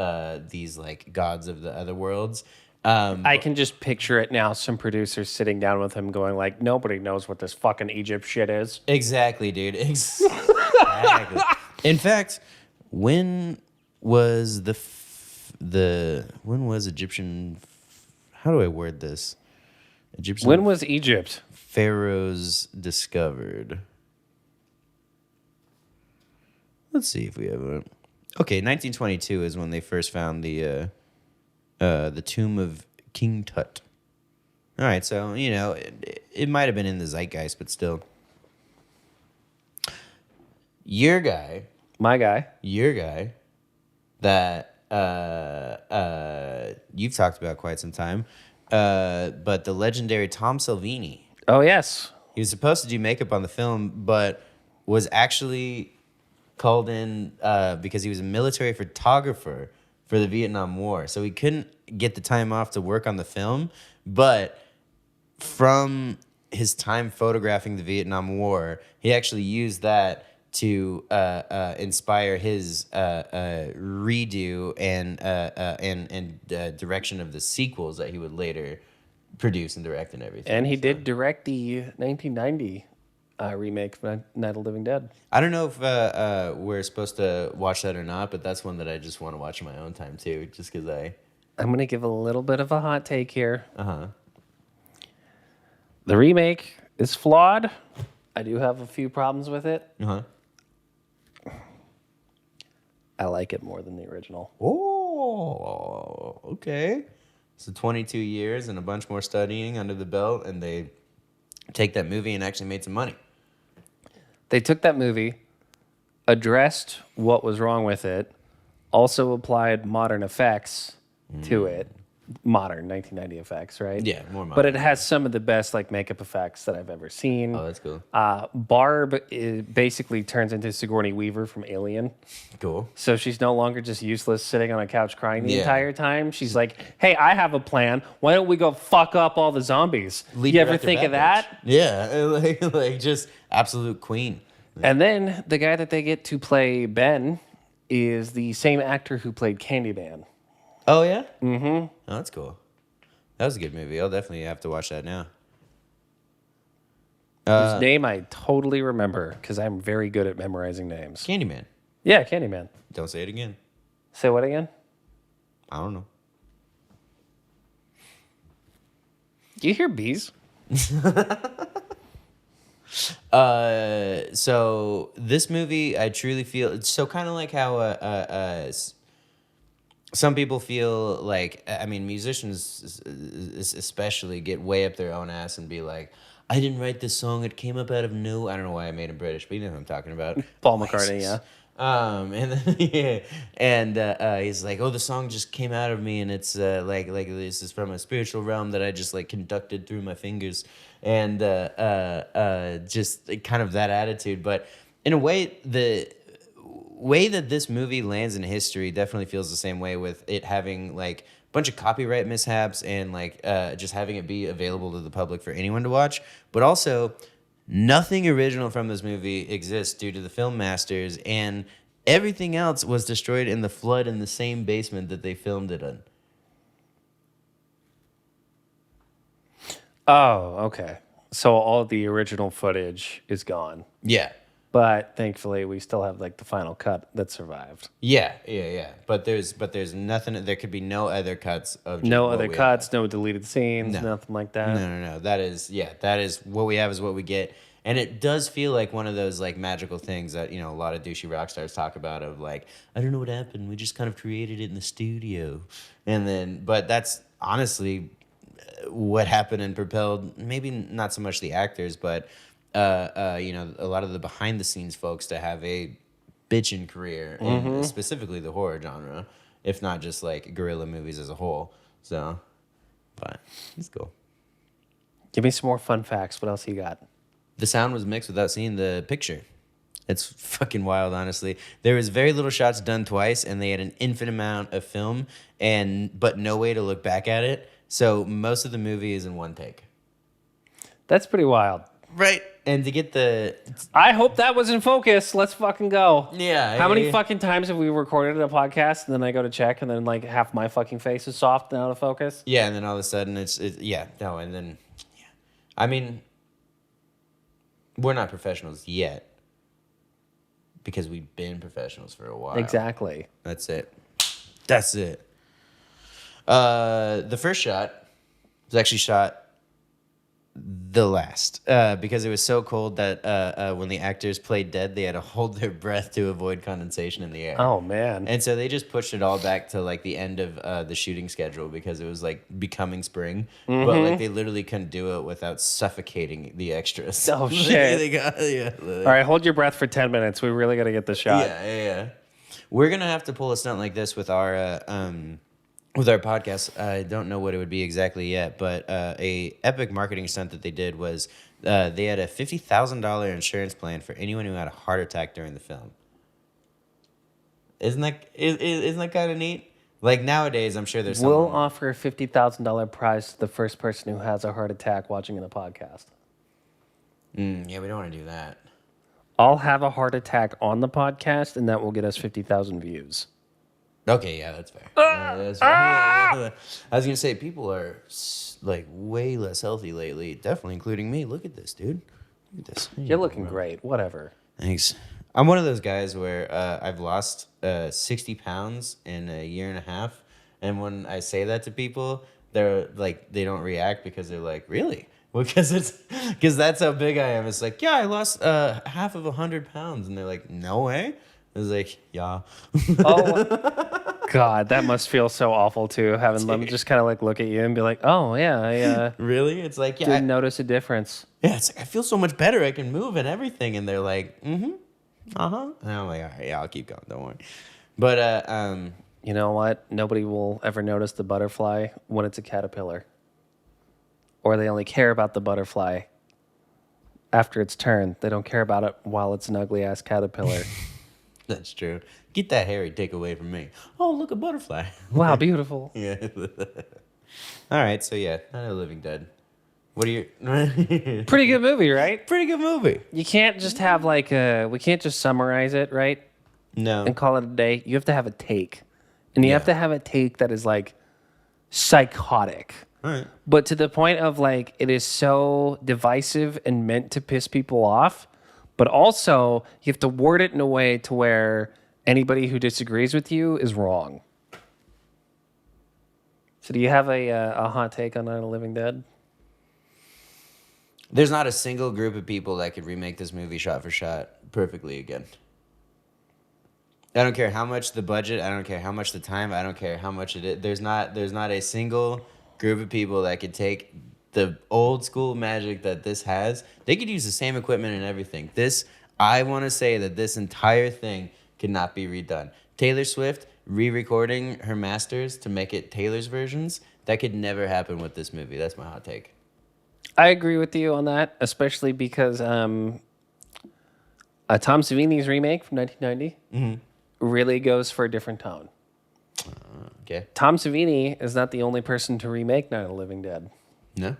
these like gods of the other worlds. I can just picture it now. Some producers sitting down with him going like, nobody knows what this fucking Egypt shit is. Exactly, dude. Exactly. In fact, when was when was Egyptian? How do I word this? Egyptian. When was Egypt? pharaohs discovered? Let's see if we have a. Okay, 1922 is when they first found the tomb of King Tut. All right, so you know it might have been in the zeitgeist, but still. Your guy My guy. that you've talked about quite some time, but the legendary Tom Savini. Oh, yes. He was supposed to do makeup on the film, but was actually called in because he was a military photographer for the Vietnam War. So he couldn't get the time off to work on the film, but from his time photographing the Vietnam War, he actually used that to inspire his redo and direction of the sequels that he would later produce and direct and everything. And he did direct the 1990 remake of Night of the Living Dead. I don't know if we're supposed to watch that or not, but that's one that I just want to watch in my own time too, just because I'm going to give a little bit of a hot take here. Uh-huh. The remake is flawed. I do have a few problems with it. Uh-huh. I like it more than the original. Oh, okay. So 22 years and a bunch more studying under the belt, and they take that movie and actually made some money. They took that movie, addressed what was wrong with it, also applied modern effects to it. Modern 1990 effects, right? Yeah, more modern. But it has some of the best like makeup effects that I've ever seen. Oh, that's cool. Barb basically turns into Sigourney Weaver from Alien. Cool. So she's no longer just useless sitting on a couch crying the Yeah. entire time. She's like, hey, I have a plan. Why don't we go fuck up all the zombies? Lead You ever director, think of bad that? bitch. Yeah, like just absolute queen. And then the guy that they get to play Ben is the same actor who played Candyman. Oh, yeah? Mm-hmm. Oh, that's cool. That was a good movie. I'll definitely have to watch that now. Whose name I totally remember because I'm very good at memorizing names. Candyman. Yeah, Candyman. Don't say it again. Say what again? I don't know. Do you hear bees? So this movie, I truly feel it's so kind of like how some people feel like, I mean, musicians especially get way up their own ass and be like, I didn't write this song. It came up out of no. I don't know why I made him British, but you know who I'm talking about. Paul McCartney, yeah. And then, yeah, and he's like, oh, the song just came out of me, and it's like this is from a spiritual realm that I just like conducted through my fingers, and just kind of that attitude. But in a way, the way that this movie lands in history definitely feels the same way, with it having like a bunch of copyright mishaps and like just having it be available to the public for anyone to watch, but also nothing original from this movie exists due to the film masters, and everything else was destroyed in the flood in the same basement that they filmed it in. Oh, okay. So all the original footage is gone. Yeah. But thankfully, we still have like the final cut that survived. Yeah. But there's nothing. There could be no other cuts of just No what other we cuts, no deleted scenes, No. nothing like that. have. No. That is what we have is what we get. And it does feel like one of those like magical things that, you know, a lot of douchey rock stars talk about, of like, I don't know what happened. We just kind of created it in the studio. And then, but that's honestly what happened and propelled, maybe not so much the actors, but you know, a lot of the behind the scenes folks to have a bitchin' career in specifically the horror genre, if not just like guerrilla movies as a whole. So, but it's cool. Give me some more fun facts. What else you got? The sound was mixed without seeing the picture. It's fucking wild, honestly. There was very little shots done twice, and they had an infinite amount of film, but no way to look back at it. So most of the movie is in one take. That's pretty wild. Right. And to get the... I hope that was in focus. Let's fucking go. Yeah. How many fucking times have we recorded a podcast and then I go to check and then like half my fucking face is soft and out of focus? Yeah, and then all of a sudden and then... Yeah. I mean, we're not professionals yet, because we've been professionals for a while. Exactly. That's it. The first shot was actually shot the last because it was so cold that when the actors played dead, they had to hold their breath to avoid condensation in the air. Oh, man. And so they just pushed it all back to like the end of the shooting schedule, because it was like becoming spring, but like they literally couldn't do it without suffocating the extras. Oh, shit. They got, All right, hold your breath for 10 minutes. We really got to get the shot. Yeah. We're gonna have to pull a stunt like this with our podcast. I don't know what it would be exactly yet, but a epic marketing stunt that they did was they had a $50,000 insurance plan for anyone who had a heart attack during the film. Isn't that kind of neat? Like nowadays, I'm sure there's We'll someone. offer a $50,000 prize to the first person who has a heart attack watching the podcast. Yeah, we don't want to do that. I'll have a heart attack on the podcast, and that will get us 50,000 views. Okay, yeah, that's fair. That's fair. I was gonna say people are like way less healthy lately, definitely including me. Look at this, dude. Look at this. You're looking great. Whatever. Thanks. I'm one of those guys where I've lost 60 pounds in a year and a half, and when I say that to people, they're like, they don't react because they're like, really? Well, because that's how big I am. It's like, yeah, I lost half of 100 pounds, and they're like, no way. I was like, yeah. Oh, God, that must feel so awful too, having them just kind of like look at you and be like, oh, yeah, I Really? It's like, yeah, didn't notice a difference. yeah. It's like I feel so much better. I can move and everything, and they're like, and I'm like, all right, yeah, I'll keep going. Don't worry. But You know what? Nobody will ever notice the butterfly when it's a caterpillar. Or they only care about the butterfly after its turn. They don't care about it while it's an ugly ass caterpillar. that's true. Get that hairy dick away from me. Oh, look, a butterfly. Wow, beautiful. Yeah. All right, so yeah, Night of the Living Dead. What are you? Pretty good movie, right? Pretty good movie. You can't just have like we can't just summarize it, right? No. And call it a day. You have to have a take. And you have to have a take that is like psychotic. All right. But to the point of like it is so divisive and meant to piss people off, but also you have to word it in a way to where anybody who disagrees with you is wrong. So do you have a hot take on Night of the Living Dead? There's not a single group of people that could remake this movie shot for shot perfectly again. I don't care how much the budget, I don't care how much the time, I don't care how much it is. There's not a single group of people that could take the old school magic that this has. They could use the same equipment and everything. I want to say that this entire thing could not be redone. Taylor Swift re-recording her masters to make it Taylor's versions, that could never happen with this movie. That's my hot take. I agree with you on that, especially because Tom Savini's remake from 1990 really goes for a different tone. Okay. Tom Savini is not the only person to remake Night of the Living Dead. No?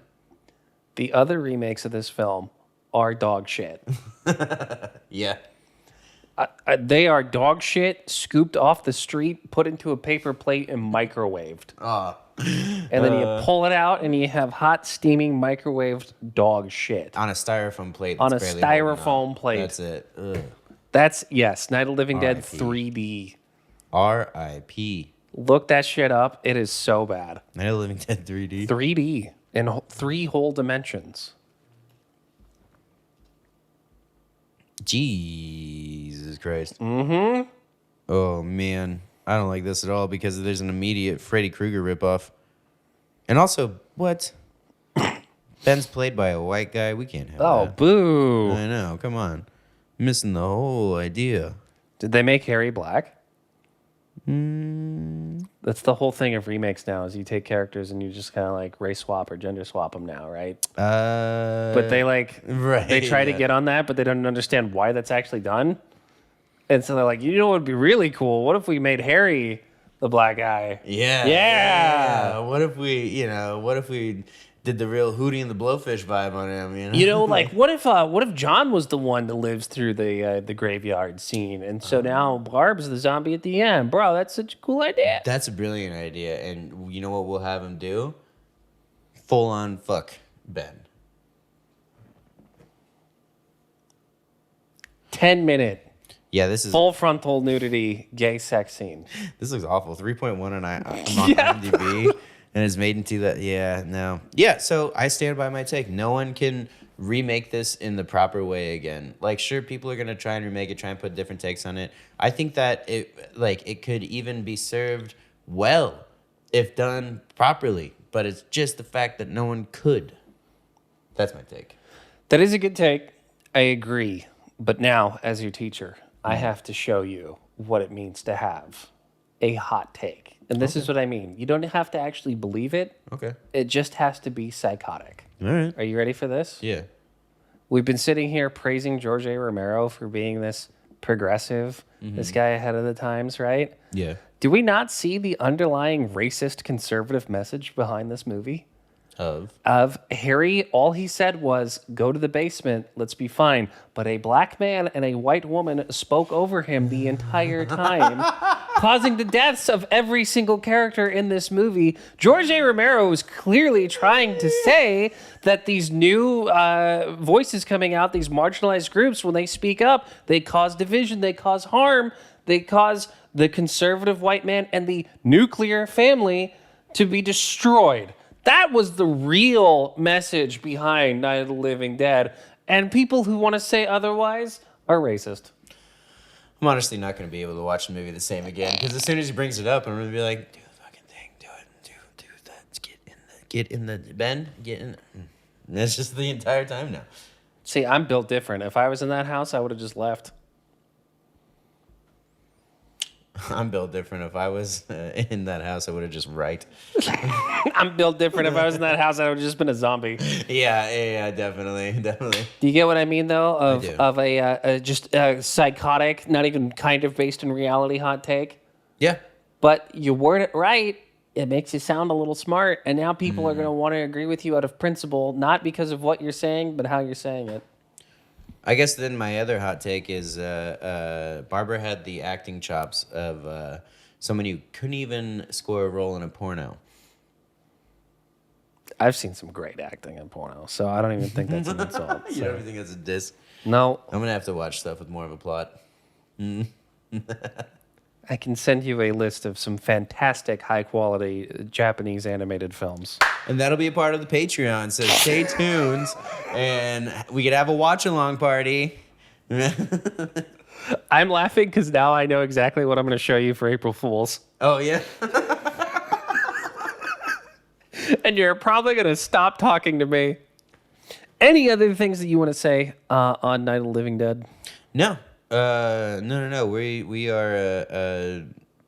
The other remakes of this film are dog shit. Yeah. They are dog shit, scooped off the street, put into a paper plate, and microwaved. Oh. And then you pull it out, and you have hot, steaming, microwaved dog shit. On a styrofoam plate. On that's a barely holding styrofoam up. plate. That's it. Ugh. That's, yes, Night of the Living Dead R.I.P. 3D. R.I.P. Look that shit up. It is so bad. Night of the Living Dead 3D. 3D in 3 whole dimensions. Jesus Christ. Mm-hmm. Oh, man. I don't like this at all because there's an immediate Freddy Krueger ripoff. And also, what? Ben's played by a white guy. We can't have Oh, that. boo. I know. Come on. Missing the whole idea. Did they make Harry black? That's the whole thing of remakes now is you take characters and you just kind of like race swap or gender swap them now, right? But they like, right, they try to yeah. get on that, but they don't understand why that's actually done. And so they're like, you know what would be really cool? What if we made Harry the black guy? Yeah. Yeah. What if we did the real Hootie and the Blowfish vibe on him, you know? You know, like what if John was the one that lives through the graveyard scene, and so now Barb's the zombie at the end, bro? That's such a cool idea. That's a brilliant idea. And you know what we'll have him do? Full on fuck Ben. 10-minute Yeah, this is full frontal nudity gay sex scene. this looks awful. 3.1 on IMDb. And it's made into that. Yeah, no. Yeah, so I stand by my take. No one can remake this in the proper way again. Like, sure, people are going to try and remake it, try and put different takes on it. I think that it could even be served well if done properly. But it's just the fact that no one could. That's my take. That is a good take. I agree. But now, as your teacher, I have to show you what it means to have a hot take. And this is what I mean. You don't have to actually believe it. Okay. It just has to be psychotic. All right. Are you ready for this? Yeah. We've been sitting here praising George A. Romero for being this progressive, this guy ahead of the times, right? Yeah. Do we not see the underlying racist conservative message behind this movie? Of Harry, all he said was, go to the basement, let's be fine. But a black man and a white woman spoke over him the entire time, causing the deaths of every single character in this movie. George A. Romero is clearly trying to say that these new voices coming out, these marginalized groups, when they speak up, they cause division, they cause harm, they cause the conservative white man and the nuclear family to be destroyed. That was the real message behind Night of the Living Dead. And people who want to say otherwise are racist. I'm honestly not going to be able to watch the movie the same again because as soon as he brings it up, I'm going to be like, do the fucking thing, do it, do that, get in the bend, get in. And that's just the entire time now. See, I'm built different. If I was in that house, I would have just left. I'm built different. If I was in that house, I would have just right. I'm built different. If I was in that house, I would have just been a zombie. Yeah, definitely. Do you get what I mean, though? I do. Of a psychotic, not even kind of based in reality hot take. Yeah. But you word it right, it makes you sound a little smart. And now people are going to want to agree with you out of principle, not because of what you're saying, but how you're saying it. I guess then my other hot take is Barbara had the acting chops of someone who couldn't even score a role in a porno. I've seen some great acting in porno, so I don't even think that's an insult. You don't think that's a diss? No, I'm going to have to watch stuff with more of a plot. I can send you a list of some fantastic, high-quality Japanese animated films. And that'll be a part of the Patreon, so stay tuned, and we could have a watch-along party. I'm laughing because now I know exactly what I'm going to show you for April Fools. Oh, yeah? And you're probably going to stop talking to me. Any other things that you want to say on Night of the Living Dead? No. No. We are,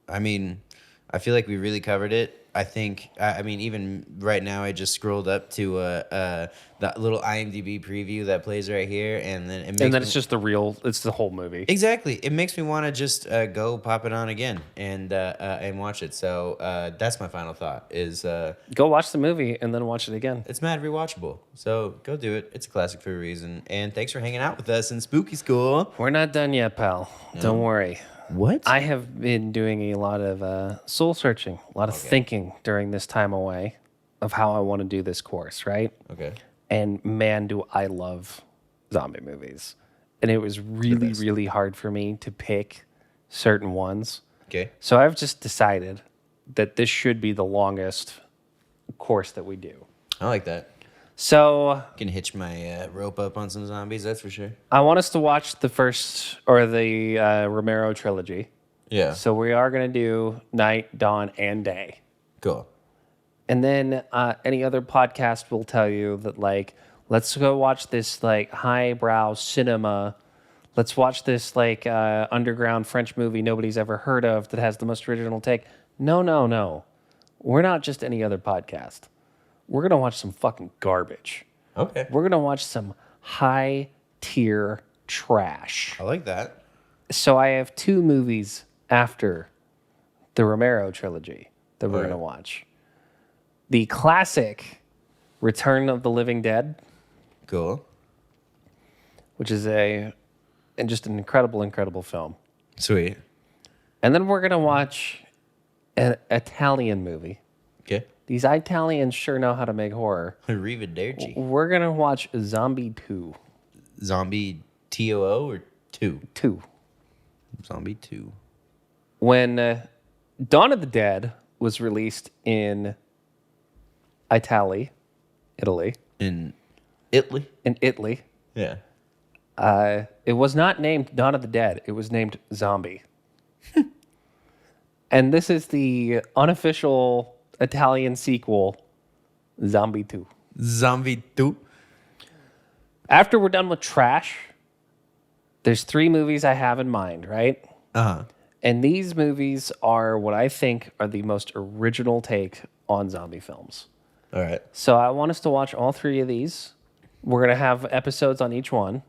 I mean, I feel like we really covered it. I think, I mean, even right now, I just scrolled up to that little IMDb preview that plays right here, and then it's just it's the whole movie. Exactly. It makes me want to just go pop it on again and watch it. So that's my final thought is Go watch the movie and then watch it again. it's mad rewatchable. So go do it. It's a classic for a reason. And thanks for hanging out with us in Spooky School. We're not done yet, pal. Don't worry. What? I have been doing a lot of soul searching, a lot of thinking during this time away of how I want to do this course, right? Okay. And man, do I love zombie movies. And it was really, really hard for me to pick certain ones. Okay. So I've just decided that this should be the longest course that we do. I like that. So Can hitch my rope up on some zombies, that's for sure. I want us to watch the first, or the Romero trilogy. Yeah. So we are going to do Night, Dawn, and Day. Cool. And then any other podcast will tell you that, like, let's go watch this, like, highbrow cinema. Let's watch this, like, underground French movie nobody's ever heard of that has the most original take. No. We're not just any other podcast. We're going to watch some fucking garbage. Okay. We're going to watch some high-tier trash. I like that. So I have 2 movies after the Romero trilogy that we're Alright. going to watch. The classic Return of the Living Dead, Cool. which is just an incredible film. Sweet. And then we're going to watch an Italian movie. Okay. These Italians sure know how to make horror. Arrivederci. We're going to watch Zombie 2. Zombie TOO or 2? 2. Zombie 2. When Dawn of the Dead was released in Italy, In Italy? Yeah. It was not named Dawn of the Dead. It was named Zombie. And this is the unofficial Italian sequel, Zombie 2. Zombie 2? After we're done with trash, there's 3 movies I have in mind, right? Uh-huh. And these movies are what I think are the most original take on zombie films. All right. So I want us to watch all three of these. We're going to have episodes on each one.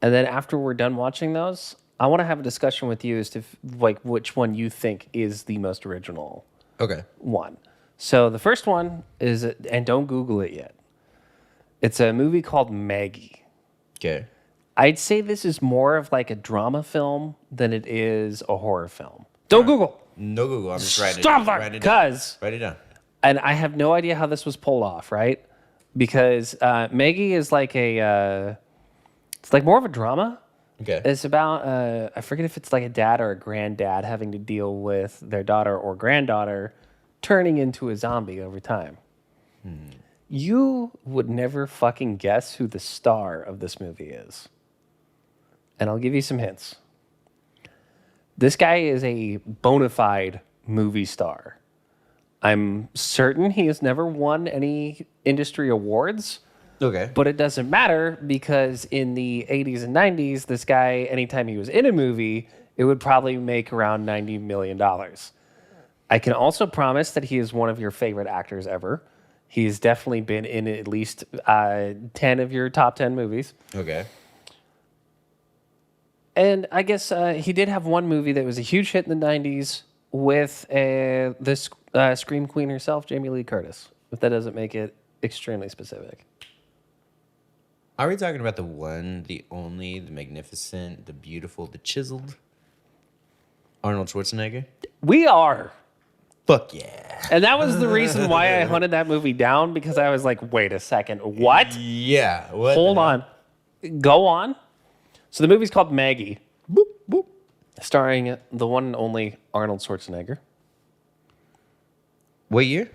And then after we're done watching those, I want to have a discussion with you as to like which one you think is the most original Okay. one. So the first one is, and don't Google it yet. It's a movie called Maggie. Okay. I'd say this is more of like a drama film than it is a horror film. Don't Google. No Google. I'm just writing Stop it. that, Write it down. cuz. Write it down. And I have no idea how this was pulled off, right? Because Maggie is like it's like more of a drama. Okay. It's about, I forget if it's like a dad or a granddad having to deal with their daughter or granddaughter turning into a zombie over time. You would never fucking guess who the star of this movie is. And I'll give you some hints. This guy is a bona fide movie star. I'm certain he has never won any industry awards, Okay. but it doesn't matter because in the 80s and 90s, this guy, anytime he was in a movie, it would probably make around $90 million. I can also promise that he is one of your favorite actors ever. He's definitely been in at least 10 of your top 10 movies. Okay. And I guess he did have one movie that was a huge hit in the 90s with this Scream Queen herself, Jamie Lee Curtis, if that doesn't make it extremely specific. Are we talking about the one, the only, the magnificent, the beautiful, the chiseled Arnold Schwarzenegger? We are. Fuck yeah. And that was the reason why I hunted that movie down, because I was like, wait a second, what? Yeah. What Hold the- on. Go on. So the movie's called Maggie, Boop, boop. starring the one and only Arnold Schwarzenegger. What year?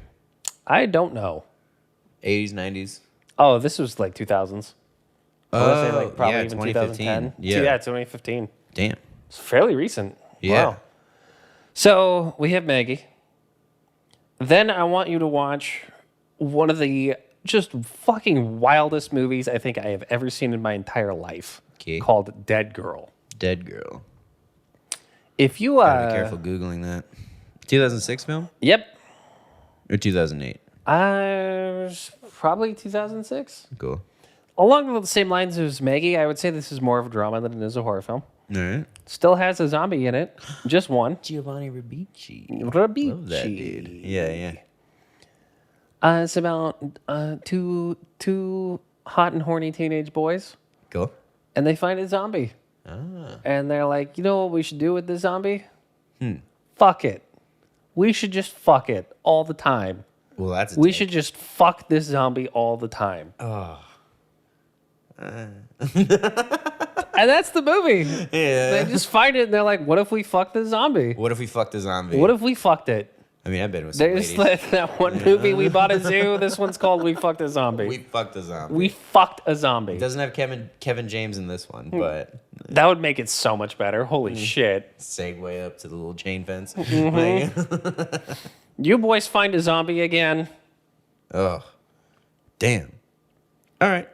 I don't know. 80s, 90s. Oh, this was like 2000s. I want to say like probably yeah, even 2015. 2010. Yeah. 2015. Damn. It's fairly recent. Yeah. Wow. So we have Maggie. Then I want you to watch one of the just fucking wildest movies I think I have ever seen in my entire life. Okay. Called Dead Girl. Dead Girl. If you Gotta be careful Googling that. 2006 film? Yep. Or 2008? Probably 2006. Cool. Along the same lines as Maggie, I would say this is more of a drama than it is a horror film. All right. Still has a zombie in it. Just one. Giovanni Ribisi. Ribisi. Love that dude. Yeah, yeah. It's about two hot and horny teenage boys, Cool. and they find a zombie. And they're like, you know what we should do with this zombie? Fuck it. We should just fuck it all the time. Well, that's a We take. should just fuck this zombie all the time. And that's the movie. Yeah. They just find it and they're like, what if we fuck the zombie? What if we fucked a zombie? What if we fucked it? I mean, I've been with some There's ladies. that one movie we bought a zoo. This one's called We Fucked a Zombie. We fucked a zombie. We fucked a zombie. Doesn't have Kevin James in this one, but That would make it so much better. Holy shit. segue up to the little chain fence. You boys find a zombie again. Oh, damn. All right.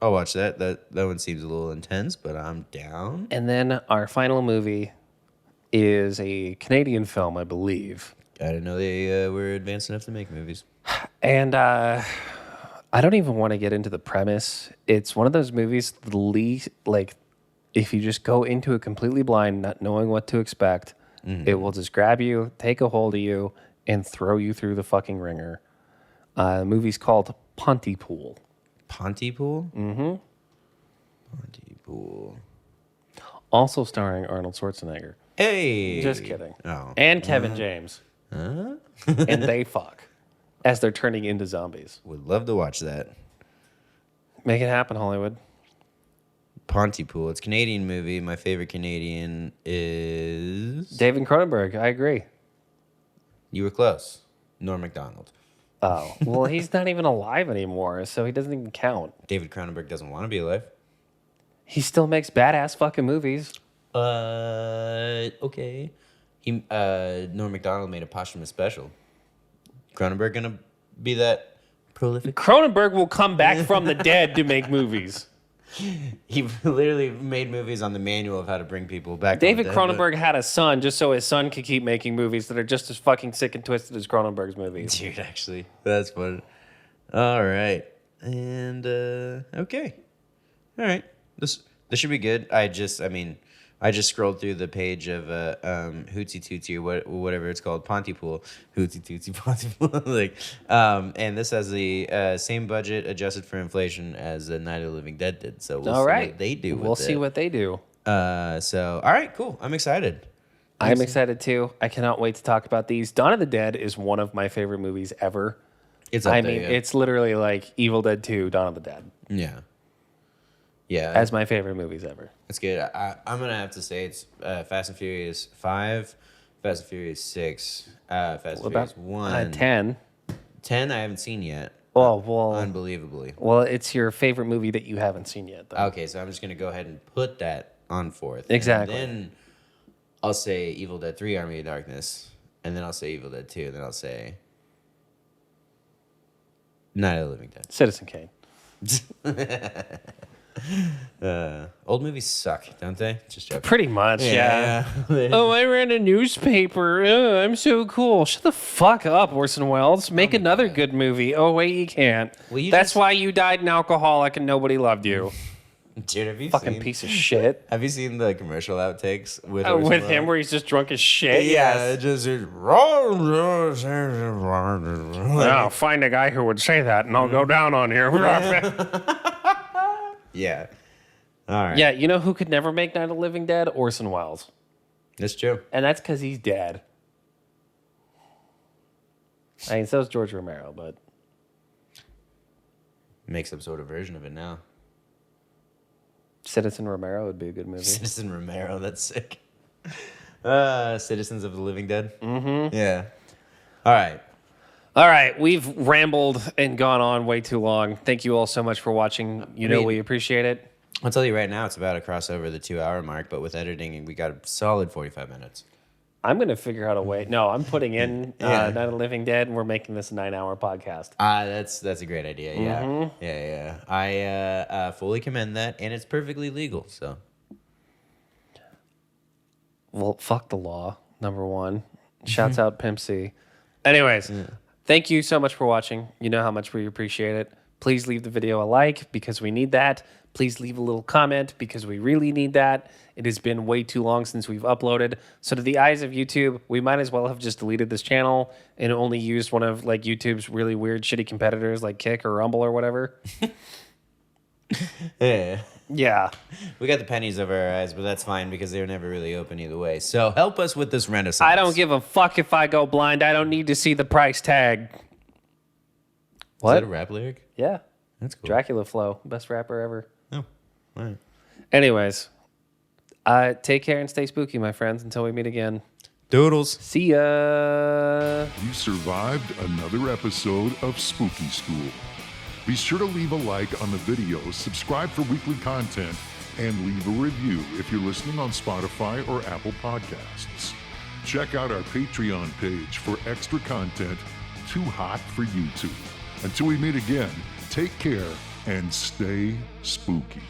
I'll watch that. That one seems a little intense, but I'm down. And then our final movie is a Canadian film, I believe. I didn't know they were advanced enough to make movies. And I don't even want to get into the premise. It's one of those movies, the least, like, if you just go into it completely blind, not knowing what to expect, it will just grab you, take a hold of you, and throw you through the fucking ringer. The movie's called Pontypool. Pontypool? Mm-hmm. Pontypool. Also starring Arnold Schwarzenegger. Hey. Just kidding. Oh. And Kevin James. And they fuck as they're turning into zombies. Would love to watch that. Make it happen, Hollywood. Pontypool. It's a Canadian movie. My favorite Canadian is... David Cronenberg, I agree. You were close. Norm Macdonald. Oh, well, he's not even alive anymore, so he doesn't even count. David Cronenberg doesn't want to be alive. He still makes badass fucking movies. Okay. Norm Macdonald made a posthumous special. Cronenberg gonna be that prolific? Cronenberg will come back from the dead to make movies. He literally made movies on the manual of how to bring people back. David from the dead, Cronenberg had a son just so his son could keep making movies that are just as fucking sick and twisted as Cronenberg's movies. Dude, actually, that's fun. All right, and okay, all right. This should be good. I just scrolled through the page of Hootsy Tootsie or whatever it's called, Pontypool, Hootsy Tootsie Pontypool, like, and this has the same budget adjusted for inflation as the Night of the Living Dead did. So we'll see what they do. We'll see what they do. So all right, cool. I'm excited. I'm excited too. I cannot wait to talk about these. Dawn of the Dead is one of my favorite movies ever. It's up there, yeah. It's literally like Evil Dead 2, Dawn of the Dead. Yeah. Yeah. As my favorite movies ever. It's good. I'm going to have to say it's Fast and Furious 5, Fast and Furious 6, Fast and Furious 1. 10. 10 I haven't seen yet. Oh, well. Unbelievably. Well, it's your favorite movie that you haven't seen yet, though. Okay, so I'm just going to go ahead and put that on fourth. Exactly. And then I'll say Evil Dead 3, Army of Darkness. And then I'll say Evil Dead 2. And then I'll say Night of the Living Dead. Citizen Kane. Old movies suck, don't they? Just joking. Pretty much, yeah. Oh, I read a newspaper. Oh, I'm so cool. Shut the fuck up, Orson Welles. Make another good movie. Oh, wait, you can't. Well, That's why you died an alcoholic and nobody loved you. Dude, have you Fucking seen, piece of shit. Have you seen the commercial outtakes with With Orson him Welles? where he's just drunk as shit? Yeah, Yes. it just is. I'll find a guy who would say that and I'll go down on here. Yeah. All right. Yeah, you know who could never make Night of the Living Dead? Orson Welles. That's true. And that's because he's dead. I mean, so is George Romero, but Make some sort of version of it now. Citizen Romero would be a good movie. Citizen Romero, that's sick. Citizens of the Living Dead. Mm-hmm. Yeah. All right. All right, we've rambled and gone on way too long. Thank you all so much for watching. We appreciate it. I'll tell you right now, it's about to cross over the 2-hour mark, but with editing, we got a solid 45 minutes. I'm going to figure out a way. No, I'm putting in Yeah. Night of the Living Dead, and we're making this a 9-hour podcast. That's a great idea. Yeah. Mm-hmm. Yeah. I fully commend that, and it's perfectly legal, so. Well, fuck the law, number one. Shouts out Pimp C. Anyways, thank you so much for watching. You know how much we appreciate it. Please leave the video a like because we need that. Please leave a little comment because we really need that. It has been way too long since we've uploaded. So to the eyes of YouTube, we might as well have just deleted this channel and only used one of like YouTube's really weird, shitty competitors like Kick or Rumble or whatever. Yeah. Yeah. We got the pennies over our eyes, but that's fine because they were never really open either way. So help us with this renaissance. I don't give a fuck if I go blind. I don't need to see the price tag. What? Is that a rap lyric? Yeah. That's cool. Dracula Flow. Best rapper ever. Oh, all right. Anyways, take care and stay spooky, my friends, until we meet again. Doodles. See ya. You survived another episode of Spooky School. Be sure to leave a like on the video, subscribe for weekly content, and leave a review if you're listening on Spotify or Apple Podcasts. Check out our Patreon page for extra content too hot for YouTube. Until we meet again, take care and stay spooky.